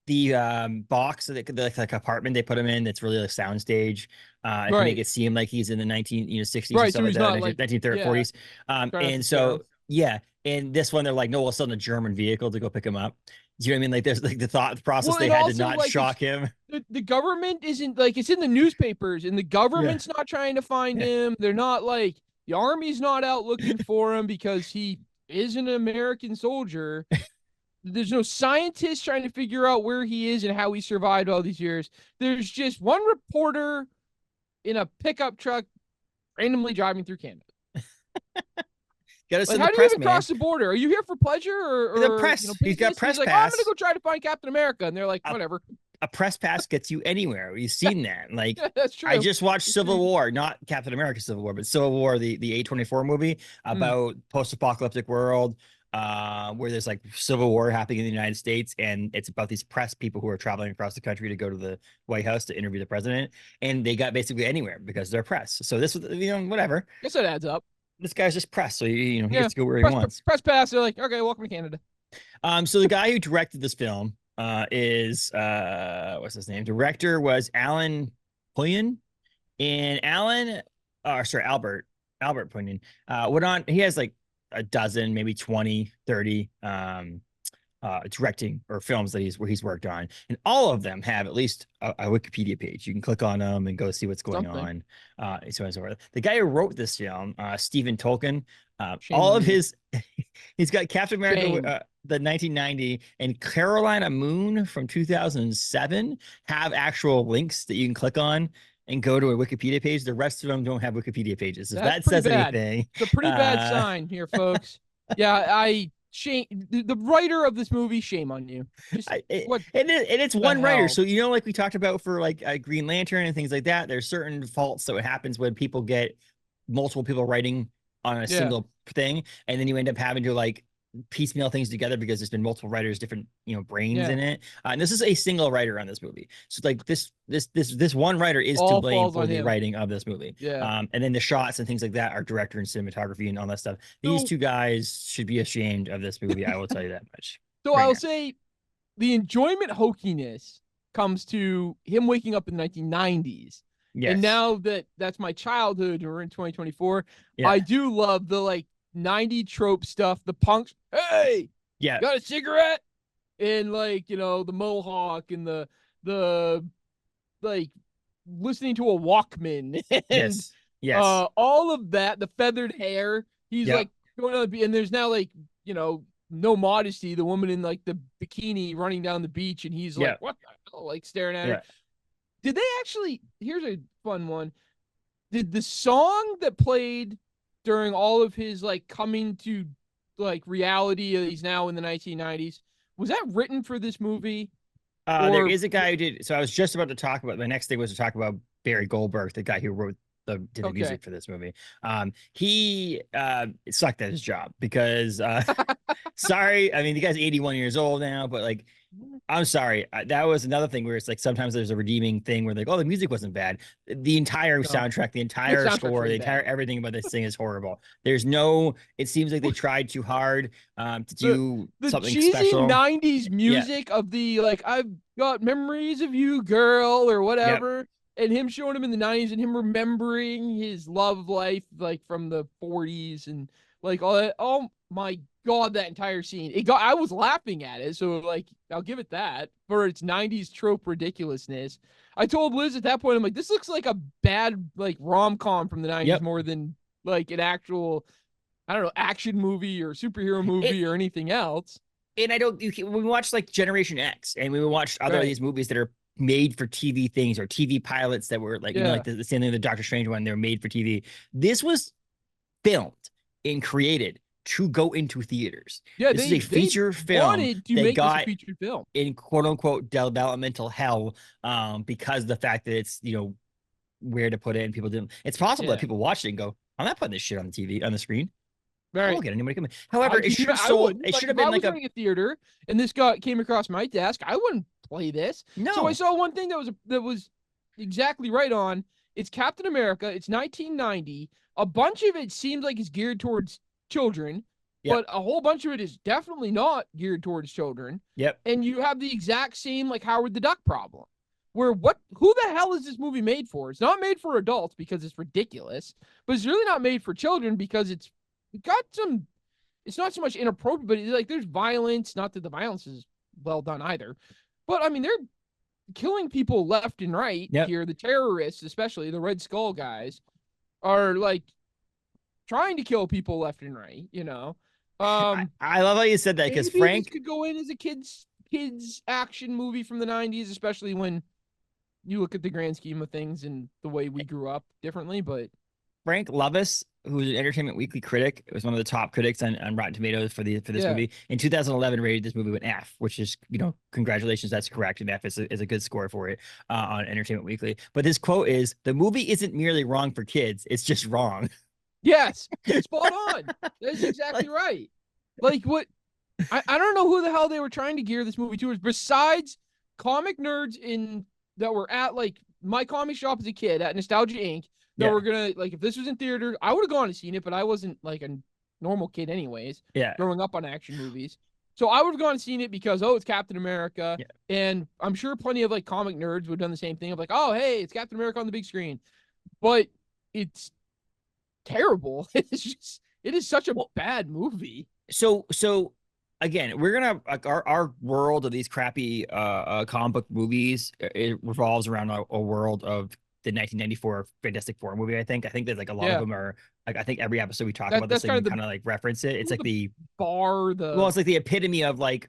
The box, like apartment they put him in, that's really a soundstage, to make it seem like he's in the 1960s, right? Or So he's not like 1940s. And so and this one they're like, "No, we'll send a German vehicle to go pick him up." Do you know what I mean? Like there's like the thought process they had to not shock him. The government isn't like, it's in the newspapers, and the government's not trying to find him. They're not like, the army's not out looking for him because he is an American soldier. There's no scientist trying to figure out where he is and how he survived all these years. There's just one reporter in a pickup truck randomly driving through Canada. How do you even cross the border? Are you here for pleasure or the press? He's got press pass. I'm gonna go try to find Captain America, and they're like, whatever. A press pass gets you anywhere. You've seen that. Like, that's true. I just watched Civil War, not Captain America Civil War, but Civil War, the A24 movie about post-apocalyptic world, where there's like civil war happening in the United States, and it's about these press people who are traveling across the country to go to the White House to interview the president, and they got basically anywhere because they're press. So this was, whatever. I guess that adds up. This guy's just press, so he gets to go where he wants. Press pass. They're like, "Okay, welcome to Canada." So the guy who directed this film is what's his name? Director was Albert Pyun, and Albert Pyun went on. He has like a dozen, maybe 20, 30 directing or films that he's worked on, and all of them have at least a Wikipedia page. You can click on them and go see what's going on. So on and so forth. The guy who wrote this film, Stephen Tolkin, all of his, he's got Captain America, the 1990 and Carolina Moon from 2007 have actual links that you can click on and go to a Wikipedia page. The rest of them don't have Wikipedia pages. If that says anything, it's a pretty bad sign here, folks. Yeah, shame the writer of this movie. Shame on you. And it's one writer, so like we talked about for like Green Lantern and things like that. There's certain faults that happens when people get multiple people writing on a single thing, and then you end up having to like piecemeal things together because there's been multiple writers, different brains in it. And this is a single writer on this movie, so like this one writer is to blame for the writing of this movie. And then the shots and things like that are director and cinematography and all that stuff. These two guys should be ashamed of this movie. I will tell you that much. So I'll say the enjoyment hokiness comes to him waking up in the 1990s. Yes. And now that's my childhood, we're in 2024. I do love the like 90 trope stuff, the punks, hey, got a cigarette, and like the mohawk and the like listening to a Walkman, and all of that, the feathered hair, he's like going on the, and there's now like no modesty, the woman in like the bikini running down the beach, and he's like, what the hell, like staring at her. Did they actually, here's a fun one, did the song that played during all of his like coming to like reality, he's now in the 1990s, was that written for this movie? There is a guy who did. So I was just about to talk about, the next thing was to talk about Barry Goldberg, the guy who wrote did the music for this movie. He sucked at his job because sorry, I mean the guy's 81 years old now, but like I'm sorry, that was another thing where it's like sometimes there's a redeeming thing where like, oh, the music wasn't bad, the entire soundtrack, the entire score, the entire everything about this thing is horrible. There's no, it seems like they tried too hard to do something cheesy special 90s music of the like I've got memories of you girl or whatever. And him showing him in the 90s and him remembering his love life, like from the 40s and like all that. Oh my God, that entire scene. I was laughing at it. So like, I'll give it that for its 90s trope ridiculousness. I told Liz at that point, I'm like, this looks like a bad, like rom-com from the 90s more than like an actual, I don't know, action movie or superhero movie or anything else. And we watched like Generation X and we watched other of these movies that are made for TV things or TV pilots that were like, like the same thing, the Doctor Strange one, they're made for TV. This was filmed and created to go into theaters. Yeah, this is a feature film that got in quote unquote developmental hell because of the fact that it's, where to put it and people didn't. It's possible that people watch it and go, I'm not putting this shit on the TV, on the screen. I won't get anybody coming. However, it should have been like a theater and this came across my desk, I wouldn't play this. No. So I saw one thing that was exactly right on. It's Captain America. It's 1990. A bunch of it seems like it's geared towards children, but a whole bunch of it is definitely not geared towards children. And you have the exact same like Howard the Duck problem. Where who the hell is this movie made for? It's not made for adults because it's ridiculous, but it's really not made for children because it's not so much inappropriate, but like there's violence. Not that the violence is well done either, but I mean they're killing people left and right here. The terrorists, especially the Red Skull guys, are like trying to kill people left and right. I love how you said that because Frank could go in as a kids action movie from the 90s, especially when you look at the grand scheme of things and the way we grew up differently. But Frank Lovis, who's an Entertainment Weekly critic, was one of the top critics on Rotten Tomatoes for this movie. In 2011, rated this movie an F, which is, congratulations, that's correct. An F is a good score for it on Entertainment Weekly. But this quote is, the movie isn't merely wrong for kids, it's just wrong. Yes, spot on. That's exactly right. Like what? I don't know who the hell they were trying to gear this movie to. Besides comic nerds that were at like my comic shop as a kid at Nostalgia Inc. That were gonna like if this was in theater, I would have gone and seen it, but I wasn't like a normal kid anyways. Growing up on action movies, so I would have gone and seen it because it's Captain America, and I'm sure plenty of like comic nerds would have done the same thing of like, oh hey, it's Captain America on the big screen, but it's terrible. It is such a bad movie. So again, we're gonna like our world of these crappy comic book movies. It revolves around a world of the 1994 Fantastic Four movie. I think there's like a lot of Yeah, them are like I think every episode we talk that about this that's thing, kind we of kind of like reference it. It's like the bar. it's like the epitome of when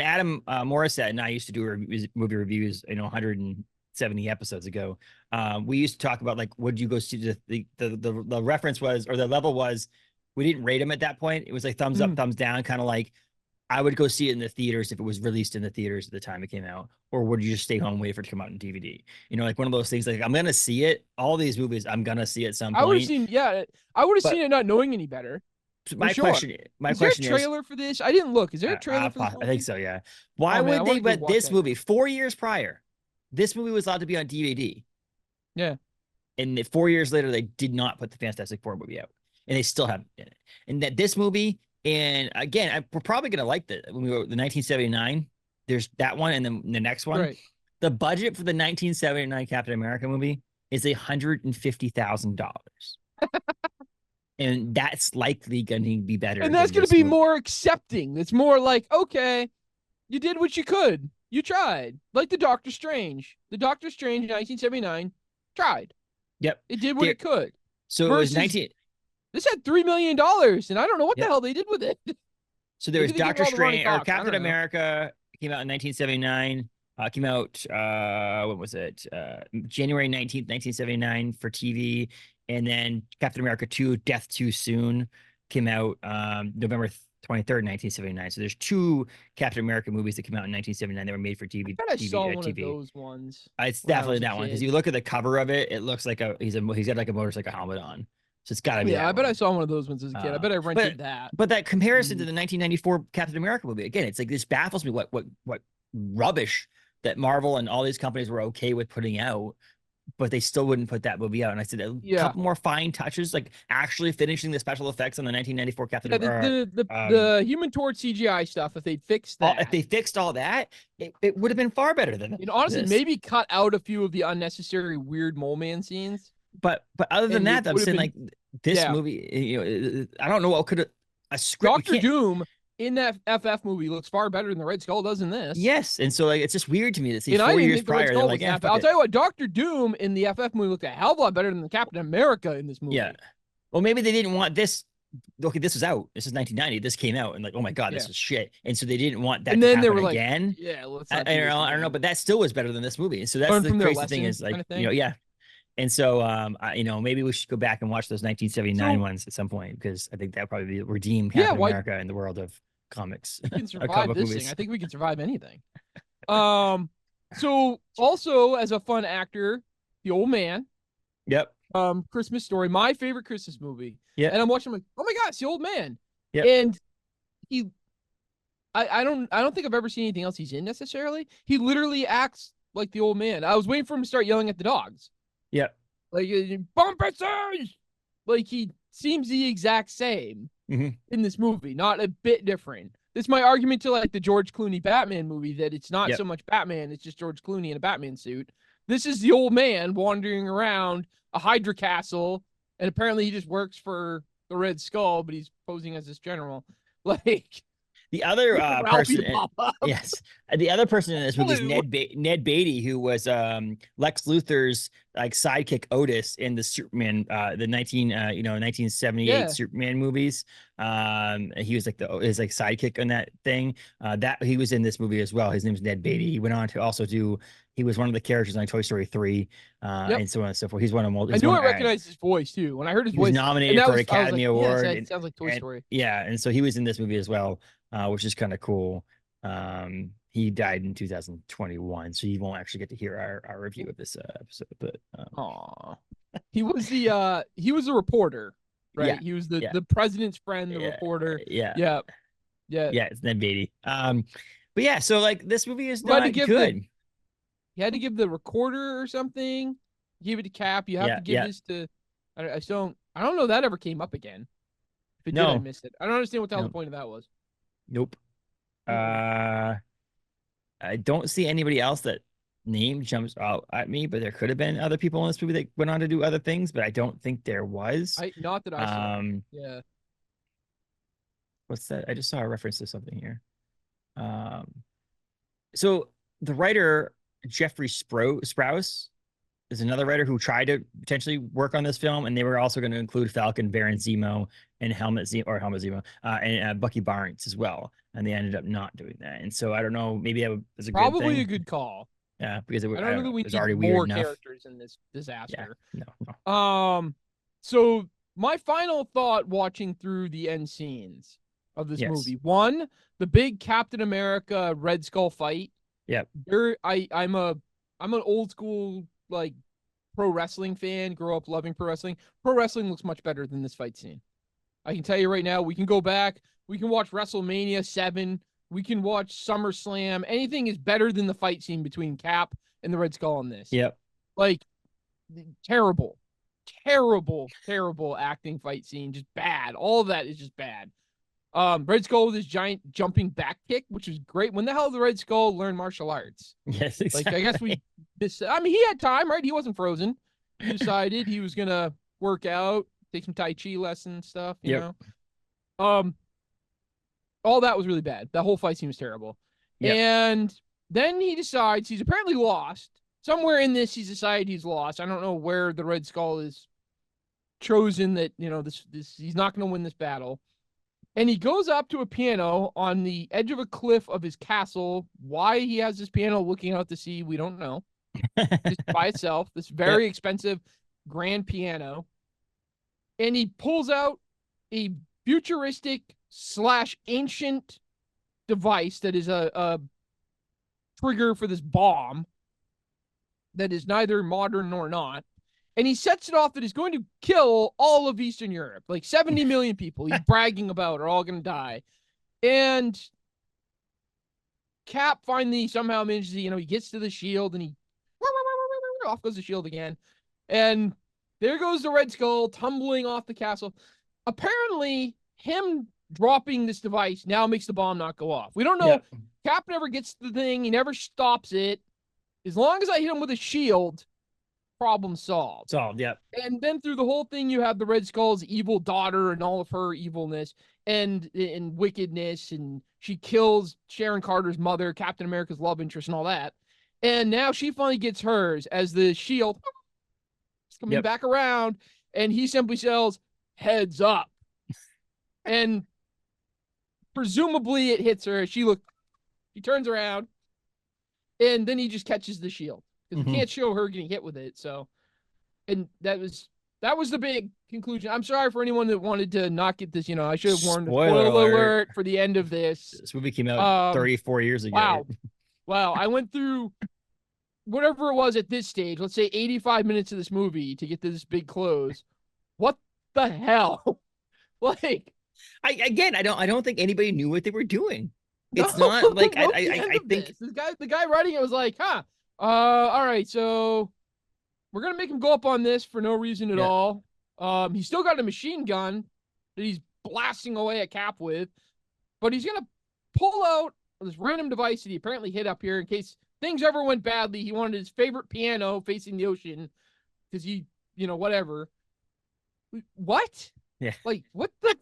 Adam Morissette and I used to do movie reviews, 170 episodes ago. We used to talk about like, would you go see the reference was, or the level was, we didn't rate them at that point. It was like thumbs up, thumbs down, kind of like I would go see it in the theaters if it was released in the theaters at the time it came out, or would you just stay home and wait for it to come out on DVD? Like one of those things. Like I'm gonna see it. All these movies, I'm gonna see at some I would have point. seen, I would have But seen it not knowing any better. my sure. question, Is there a trailer for this? I didn't look. Is there a trailer for this? I think so. Yeah. Why Oh, man, I would they? wanna go But watch this that. movie, 4 years prior, this movie was allowed to be on DVD. Yeah. And 4 years later, they did not put the Fantastic Four movie out, and they still haven't in it. And that this movie, and again, we're probably gonna like the 1979. There's that one, and then the next one. Right. The budget for the 1979 Captain America movie is $150,000. And that's likely going to be better. And that's going to be more accepting. It's more like, okay, you did what you could. You tried. Like the Doctor Strange. The Doctor Strange in 1979 tried. Yep. It did what it could. So it was 19. This had $3 million, and I don't know what the hell they did with it. So there was Doctor Strange or Captain America came out in 1979. Came out, what was it? January 19th, 1979 for TV. And then Captain America 2, Death Too Soon came out November 23rd, 1979. So there's two Captain America movies that came out in 1979 that were made for TV. I saw one of those ones. It's definitely that one because you look at the cover of it, it looks like he's got like a motorcycle helmet on. So it's got to be. Yeah, I bet I saw one of those ones as a kid. I bet I rented that. But that comparison to the 1994 Captain America movie, again, it's like this baffles me. What rubbish that Marvel and all these companies were okay with putting out, but they still wouldn't put that movie out. And I said a couple more fine touches, like actually finishing the special effects on the 1994 Captain America. The Human Torch CGI stuff, if they'd fixed that. If they fixed all that, it would have been far better than honestly, maybe cut out a few of the unnecessary weird mole man scenes. But other than that, I'm saying like this movie, I don't know what could a script. Dr. Doom in that FF movie looks far better than the Red Skull does in this. Yes, and so like it's just weird to me to see 4 years prior. They're like, I'll tell you what, Dr. Doom in the FF movie looked a hell of a lot better than the Captain America in this movie. Yeah. Well, maybe they didn't want this. Okay, this was out. This is 1990. This came out, and like, oh my god, this is shit. And so they didn't want that. And then they were like, again. Yeah, let's. I don't know, but that still was better than this movie. So that's the crazy thing is like, yeah. And so, maybe we should go back and watch those 1979 ones at some point because I think that probably be redeem Captain America in the world of comics. We can survive this thing. I think we can survive anything. So also as a fun actor, The Old Man. Yep. Christmas Story, my favorite Christmas movie. Yeah. And I'm watching, I'm like, oh my god, it's The Old Man. Yeah. And I don't think I've ever seen anything else he's in necessarily. He literally acts like the old man. I was waiting for him to start yelling at the dogs. Yeah. Like Bumpusses! Like he seems the exact same in this movie, not a bit different. This is my argument to like the George Clooney Batman movie that it's not so much Batman, it's just George Clooney in a Batman suit. This is the old man wandering around a Hydra castle, and apparently he just works for the Red Skull, but he's posing as this general. Like the other person, yes, the other person in this movie is Ned Beatty, who was Lex Luthor's like sidekick Otis in the Superman, the 1978 Superman movies. He was like his sidekick on that thing. That he was in this movie as well. His name's Ned Beatty. He went on to also do. He was one of the characters on Toy Story 3, and so on and so forth. He's one of them. I knew I recognized his voice too. When I heard his voice, he was nominated for an Academy Award. Yes, it sounds like Toy Story. Yeah, and so he was in this movie as well, which is kind of cool. He died in 2021, so you won't actually get to hear our review of this episode. But he was the reporter, right? Yeah, he was the president's friend, the reporter. Yeah. It's Ned Beatty. But yeah, so like this movie is not good. You had to give the recorder or something. Give it to Cap. You have to give this to. I don't know if that ever came up again. If it did, I missed it. I don't understand what the hell the point of that was. Nope. I don't see anybody else that name jumps out at me, but there could have been other people in this movie that went on to do other things, but I don't think there was. Not that I saw. Yeah. what's that? I just saw a reference to something here. So the writer Jeffrey Sprouse is another writer who tried to potentially work on this film, and they were also going to include Falcon, Baron Zemo, and Helmut Zemo, and Bucky Barnes as well. And they ended up not doing that. And so I don't know, maybe that was a good thing. Probably a good call. Yeah, because I don't know that we it was need already more weird enough. characters in this disaster. Yeah, no. So my final thought watching through the end scenes of this movie. One, the big Captain America Red Skull fight. Yeah. I'm an old school like pro wrestling fan, grew up loving pro wrestling. Pro wrestling looks much better than this fight scene. I can tell you right now, we can go back, we can watch WrestleMania 7, we can watch SummerSlam. Anything is better than the fight scene between Cap and the Red Skull in this. Yep. Like terrible acting fight scene, just bad. All of that is just bad. Red Skull with his giant jumping back kick, which was great. When the hell did the Red Skull learn martial arts? Yes, exactly. Like, I guess he had time, right? He wasn't frozen. He decided he was gonna work out, take some Tai Chi lessons, stuff, you know. All that was really bad. That whole fight scene was terrible. Yep. And then he decides he's apparently lost. Somewhere in this, he's decided he's lost. I don't know where the Red Skull is chosen that, you know, this he's not going to win this battle. And he goes up to a piano on the edge of a cliff of his castle. Why he has this piano looking out to sea, we don't know. Just by itself, this very expensive grand piano. And he pulls out a futuristic / ancient device that is a trigger for this bomb that is neither modern nor not. And he sets it off that is going to kill all of Eastern Europe. Like 70 million people he's bragging about are all going to die. And Cap finally somehow manages to, you know, he gets to the shield and he off goes the shield again. And there goes the Red Skull tumbling off the castle. Apparently, him dropping this device now makes the bomb not go off. We don't know. Yeah. Cap never gets the thing. He never stops it. As long as I hit him with a shield, problem solved. Solved, yep. And then through the whole thing, you have the Red Skull's evil daughter and all of her evilness and wickedness, and she kills Sharon Carter's mother, Captain America's love interest, and all that. And now she finally gets hers as the shield is coming back around, and he simply yells, "Heads up!" And presumably it hits her. She turns around, and then he just catches the shield because we can't show her getting hit with it. So, and that was the big conclusion. I'm sorry for anyone that wanted to not get this. You know, I should have warned. Spoiler alert for the end of this. This movie came out 34 years ago. Wow. I went through whatever it was at this stage. Let's say 85 minutes of this movie to get to this big close. What the hell? Like, I don't think anybody knew what they were doing. It's not like I think the guy writing it was like, all right, so we're gonna make him go up on this for no reason at all. He's still got a machine gun that he's blasting away at Cap with, but he's gonna pull out this random device that he apparently hid up here in case things ever went badly. He wanted his favorite piano facing the ocean because he, you know, whatever. What? Yeah. Like, what the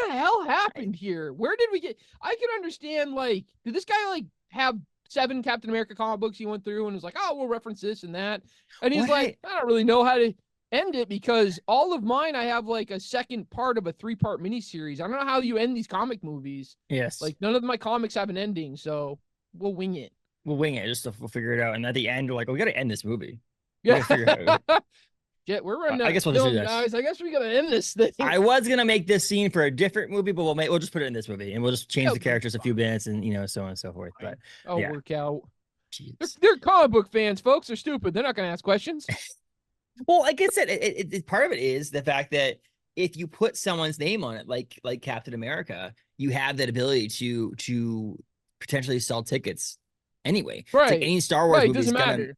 hell happened here? Where did we get? I can understand, like, did this guy, like, have 7 Captain America comic books he went through and was like, oh, we'll reference this and that. And he's like, I don't really know how to end it because all of mine, I have, like, a second part of a 3-part miniseries. I don't know how you end these comic movies. Yes. Like, none of my comics have an ending, so we'll wing it. We'll figure it out. And at the end, we're like, we got to end this movie. Yeah. Yeah, we're running out. I guess we'll just do this. Guys. I guess we gotta end this thing. I was gonna make this scene for a different movie, but we'll just put it in this movie, and we'll just change the characters a few bits, and you know, so on and so forth. But I'll work out. They're comic book fans, folks. They're stupid. They're not gonna ask questions. Well, like I said, part of it is the fact that if you put someone's name on it, like Captain America, you have that ability to potentially sell tickets anyway. Right. Like any Star Wars movie doesn't matter.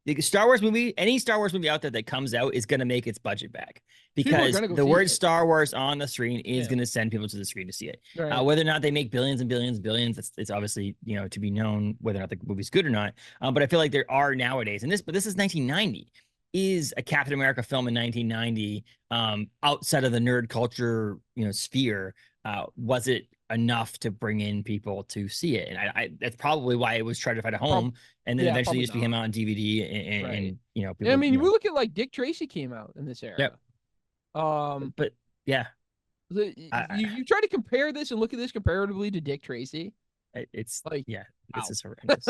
The Star Wars movie, any Star Wars movie out there that comes out is going to make its budget back because the word Star Wars on the screen is going to send people to the screen to see it. Right. Whether or not they make billions and billions and billions, it's obviously, you know, to be known whether or not the movie's good or not. But I feel like there are nowadays, this is 1990. Is a Captain America film in 1990 outside of the nerd culture, you know, sphere was it enough to bring in people to see it? And I that's probably why it was tried to find a home, and then eventually just became out on DVD, and you know, people, I mean, we look at like Dick Tracy came out in this era. Yep. But yeah, you try to compare this and look at this comparatively to Dick Tracy. It's like, this is horrendous.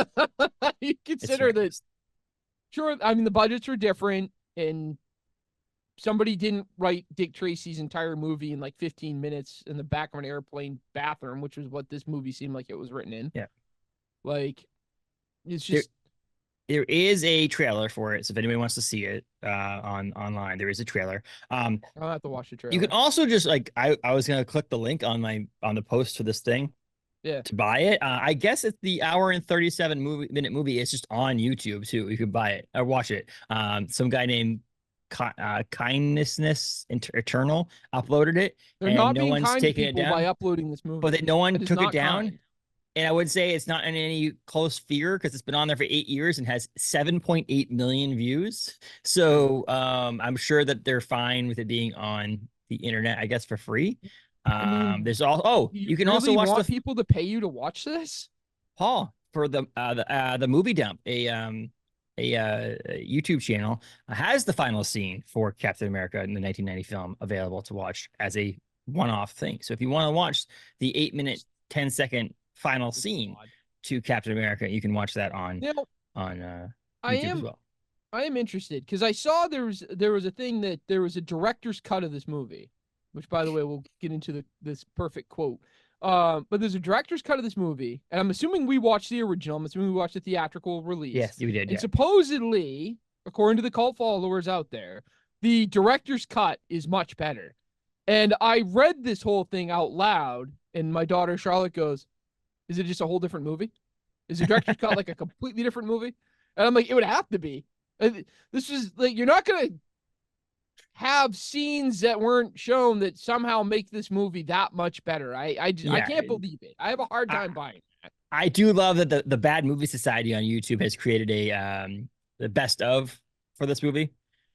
You consider that. Sure, I mean the budgets were different, and somebody didn't write Dick Tracy's entire movie in like 15 minutes in the back of an airplane bathroom, which was what this movie seemed like it was written in. Yeah. Like, it's just. There is a trailer for it, so if anybody wants to see it online, there is a trailer. I'll have to watch the trailer. You can also just like I was gonna click the link on the post for this thing, to buy it. I guess it's the hour and 37-minute movie. It's just on YouTube too. You could buy it or watch it. Some guy named Kindness Eternal uploaded it. They're not being kind to people by uploading this movie, but that no one took it down. Kind. And I would say it's not in any close figure because it's been on there for 8 years and has 7.8 million views. So I'm sure that they're fine with it being on the internet, I guess, for free. There's all. You can also watch want people to pay you to watch this, Paul, for the movie dump. A YouTube channel has the final scene for Captain America in the 1990 film available to watch as a one-off thing. So if you want to watch the 8-minute, 10-second final scene to Captain America, you can watch that on YouTube as well. I am interested because I saw there was a thing that there was a director's cut of this movie, which, by the way, we'll get into this perfect quote. But there's a director's cut of this movie, and I'm assuming we watched the original. I'm assuming we watched the theatrical release. Yes, we did. And supposedly, according to the cult followers out there, the director's cut is much better. And I read this whole thing out loud, and my daughter Charlotte goes, "Is it just a whole different movie? Is the director's cut like a completely different movie?" And I'm like, it would have to be. This is like, you're not going to have scenes that weren't shown that somehow make this movie that much better. I can't believe it. I have a hard time buying that. I do love that the Bad Movie Society on YouTube has created the best of for this movie.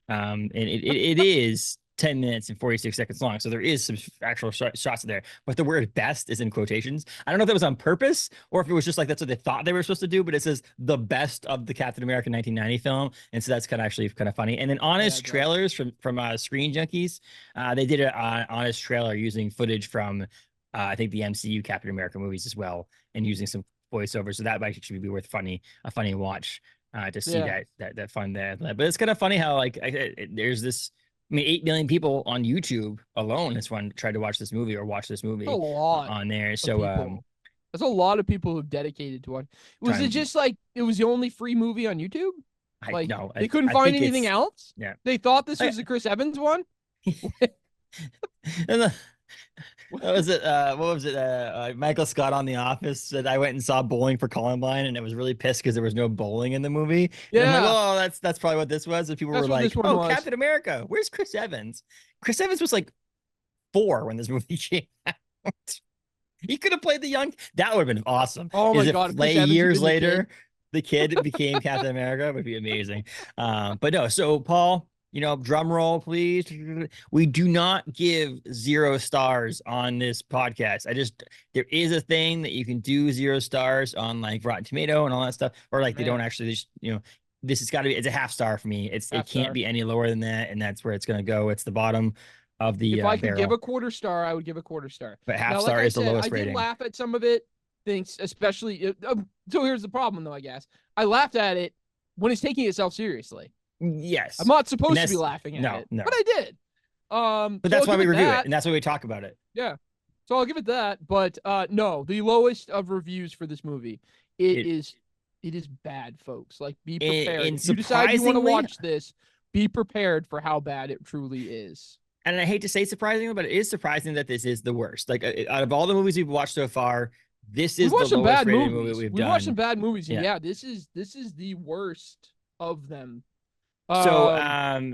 And it is 10 minutes and 46 seconds long. So there is some actual shots there, but the word best is in quotations. I don't know if that was on purpose or if it was just like, that's what they thought they were supposed to do, but it says the best of the Captain America 1990 film. And so that's kind of funny. And then honest trailers from Screen Junkies. They did an honest trailer using footage from, I think the MCU Captain America movies as well, and using some voiceovers. So that might actually be worth a funny watch to see that fun there. But it's kind of funny how there's this, 8 million people on YouTube alone this one tried to watch this movie or watch this movie on there. So that's a lot of people who've dedicated to it. Was it just like it was the only free movie on YouTube? No, they couldn't find anything else. Yeah, they thought this was the Chris Evans one. What was it? Michael Scott on The Office said, I went and saw Bowling for Columbine, and it was really pissed because there was no bowling in the movie. Yeah, and I'm like, that's probably what this was. And people were like, Captain America, where's Chris Evans? Chris Evans was like 4 when this movie came out. He could have played the young. That would have been awesome. Oh my God! Years later, the kid became Captain America. It would be amazing. But no. So Paul, drum roll, please. We do not give 0 stars on this podcast. There is a thing that you can do 0 stars on like Rotten Tomato and all that stuff, or like they don't actually this has got to be, it's a half star for me. It can't be any lower than that. And that's where it's going to go. It's the bottom of the, if I could give a quarter star, I would give a quarter star. But half star is the lowest rating. I did laugh at some of it. Things, especially, so here's the problem though, I guess. I laughed at it when it's taking itself seriously. Yes. I'm not supposed to be laughing at it. No. But I did. But that's why we review it, and that's why we talk about it. Yeah. So I'll give it that. But no, the lowest of reviews for this movie. It is bad, folks. Like, be prepared. If you decide you want to watch this, be prepared for how bad it truly is. And I hate to say surprisingly, but it is surprising that this is the worst. Like, out of all the movies we've watched so far, this is the lowest rated movie we've done. We watched some bad movies, and this is the worst of them. So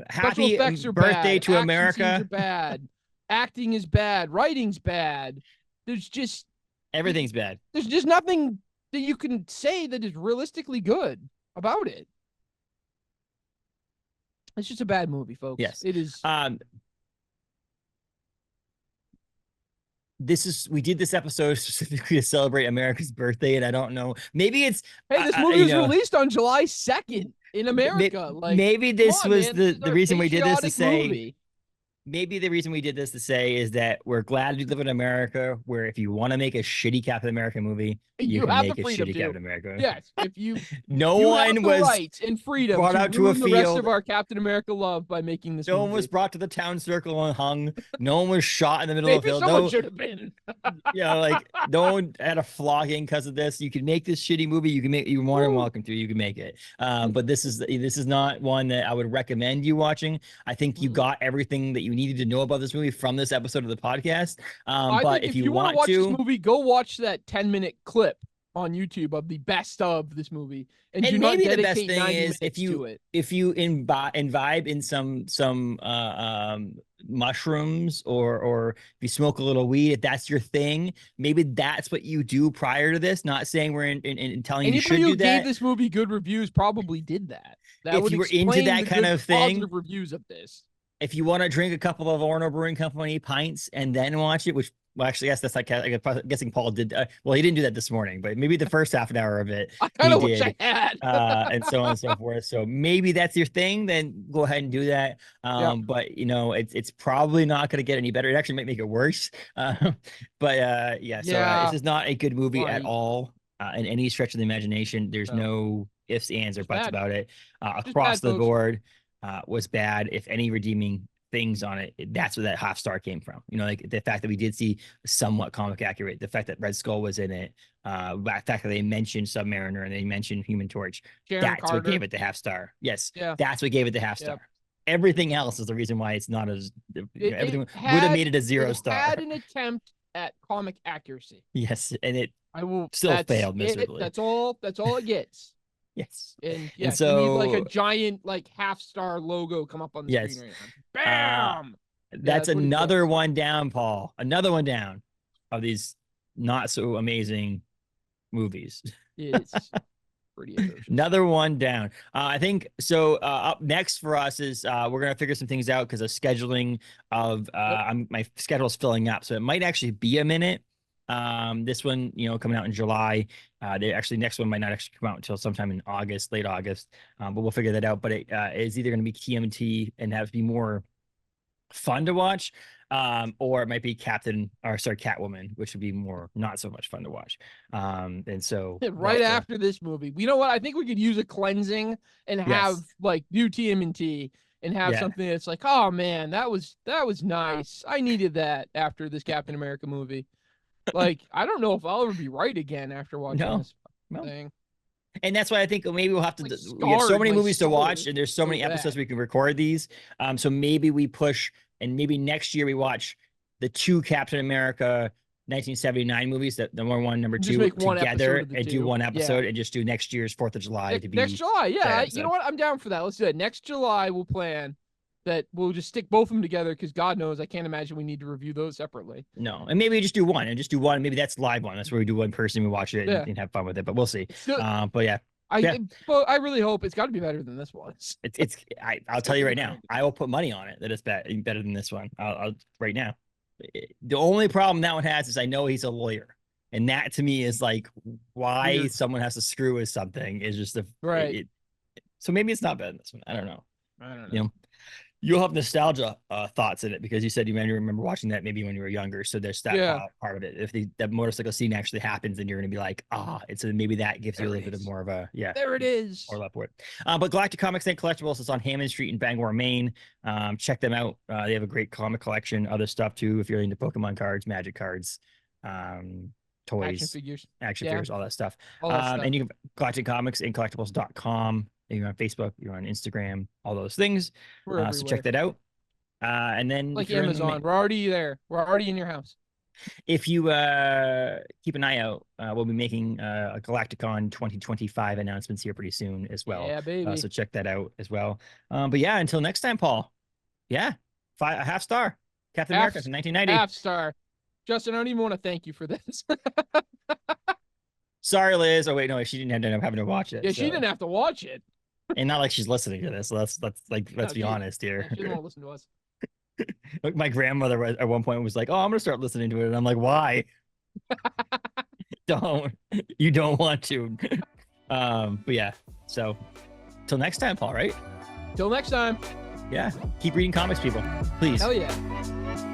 happy birthday to America. Action scenes are bad. Acting is bad. Writing's bad. Everything's bad. There's just nothing that you can say that is realistically good about it. It's just a bad movie, folks. Yes, it is. we did this episode specifically to celebrate America's birthday, and I don't know. Maybe it's Hey, this movie was released on July 2nd in America. Like, maybe this was the reason we did this to say. Movie. Maybe the reason we did this to say is that we're glad we live in America, where if you want to make a shitty Captain America movie, you can make a shitty Captain America. Yes, if you no you one have the was rights and freedom brought to out to a ruin field. The rest of our Captain America love by making this. No movie. one was brought to the town circle and hung. No one was shot in the middle Maybe of the field. Someone should have been. Like no one had a flogging because of this. You can make this shitty movie. You can make. You're more than welcome to. You can make it. But this is not one that I would recommend you watching. I think you got everything that you needed to know about this movie from this episode of the podcast. But if you want to watch this movie, go watch that 10-minute clip on YouTube of the best of this movie. And do maybe not the best thing is if you imbibe in some mushrooms or if you smoke a little weed, if that's your thing, maybe that's what you do prior to this. Not saying we're in telling you should do that. Anybody who gave this movie good reviews probably did that. If you were into that kind of thing, positive reviews of this. If you want to drink a couple of Orono Brewing Company pints and then watch it, which, well, actually, yes, that's like, I'm guessing Paul did. Well, he didn't do that this morning, but maybe the first half an hour of it, I kind of wish I had. And so on and so forth. So maybe that's your thing, then go ahead and do that. But it's probably not going to get any better. It actually might make it worse. So this is not a good movie at all in any stretch of the imagination. There's no ifs, ands, or buts about it. Across the board. Was bad. If any redeeming things on it, that's where that half star came from. Like the fact that we did see somewhat comic accurate, the fact that Red Skull was in it, the fact that they mentioned Submariner and they mentioned Human Torch. That's what gave it the half star. Yes, that's what gave it the half star. Everything else is the reason why it's not as everything would have made it a 0 star. Had an attempt at comic accuracy. Yes, and still failed miserably. That's all it gets. Yes. And so you need like a giant half star logo come up on the screen right now. Bam! That's another one down, Paul. Another one down of these not so amazing movies. It's pretty atrocious. Another one down. I think so. Up next for us is we're gonna figure some things out because of scheduling of my schedule's filling up, so it might actually be a minute. This one, coming out in July. Next one might not actually come out until sometime in August, late August. But we'll figure that out. But it is either going to be TMNT and have to be more fun to watch, or it might be Catwoman, which would be more not so much fun to watch. And so after this movie, you know what? I think we could use a cleansing and have new TMNT and have something that's like, oh man, that was nice. I needed that after this Captain America movie. I don't know if I'll ever be right again after watching this thing. And that's why I think maybe we'll have to. We have so many movies to watch, and there's so many episodes we can record these. So maybe we push, and maybe next year we watch the 2 Captain America 1979 movies, the number 1, number 2 together, and do one episode, and just do next year's 4th of July to be next July. Yeah, you know what? I'm down for that. Let's do it. Next July, we'll plan that we'll just stick both of them together because God knows I can't imagine we need to review those separately. No, and maybe we just do one. Maybe that's live one. That's where we do one person, we watch it and have fun with it. But we'll see. But yeah. I really hope it's got to be better than this one. I'll tell you right now. I will put money on it that it's better than this one. I'll right now. The only problem that one has is I know he's a lawyer, and that to me is like why someone has to screw with something is just so maybe it's not better than this one. I don't know. You'll have nostalgia thoughts in it because you said you may remember watching that maybe when you were younger. So there's that part of it. If that motorcycle scene actually happens, then you're going to be like, it's maybe that gives you a little bit of more of a, there it is. Or love for it. But Galactic Comics and Collectibles is on Hammond Street in Bangor, Maine. Check them out. They have a great comic collection, other stuff too. If you're into Pokemon cards, Magic cards, toys, action figures, all that stuff. And you can Galactic Comics and Collectibles.com. You're on Facebook, you're on Instagram, all those things. So check that out. And then like Amazon, we're already there. We're already in your house. If you keep an eye out, we'll be making a Galacticon 2025 announcements here pretty soon as well. Yeah, baby. So check that out as well. But yeah, until next time, Paul. Yeah, a half star. Captain America from 1990. Half star. Justin, I don't even want to thank you for this. Sorry, Liz. Oh wait, no, she didn't end up having to watch it. Yeah, she didn't have to watch it. And not like she's listening to this. So let's be honest here. She didn't want to listen to us. Like my grandmother at one point was like, "Oh, I'm gonna start listening to it," and I'm like, "Why? You don't want to." But yeah. So, till next time, Paul. Right? Till next time. Yeah. Keep reading comics, people. Please. Hell yeah.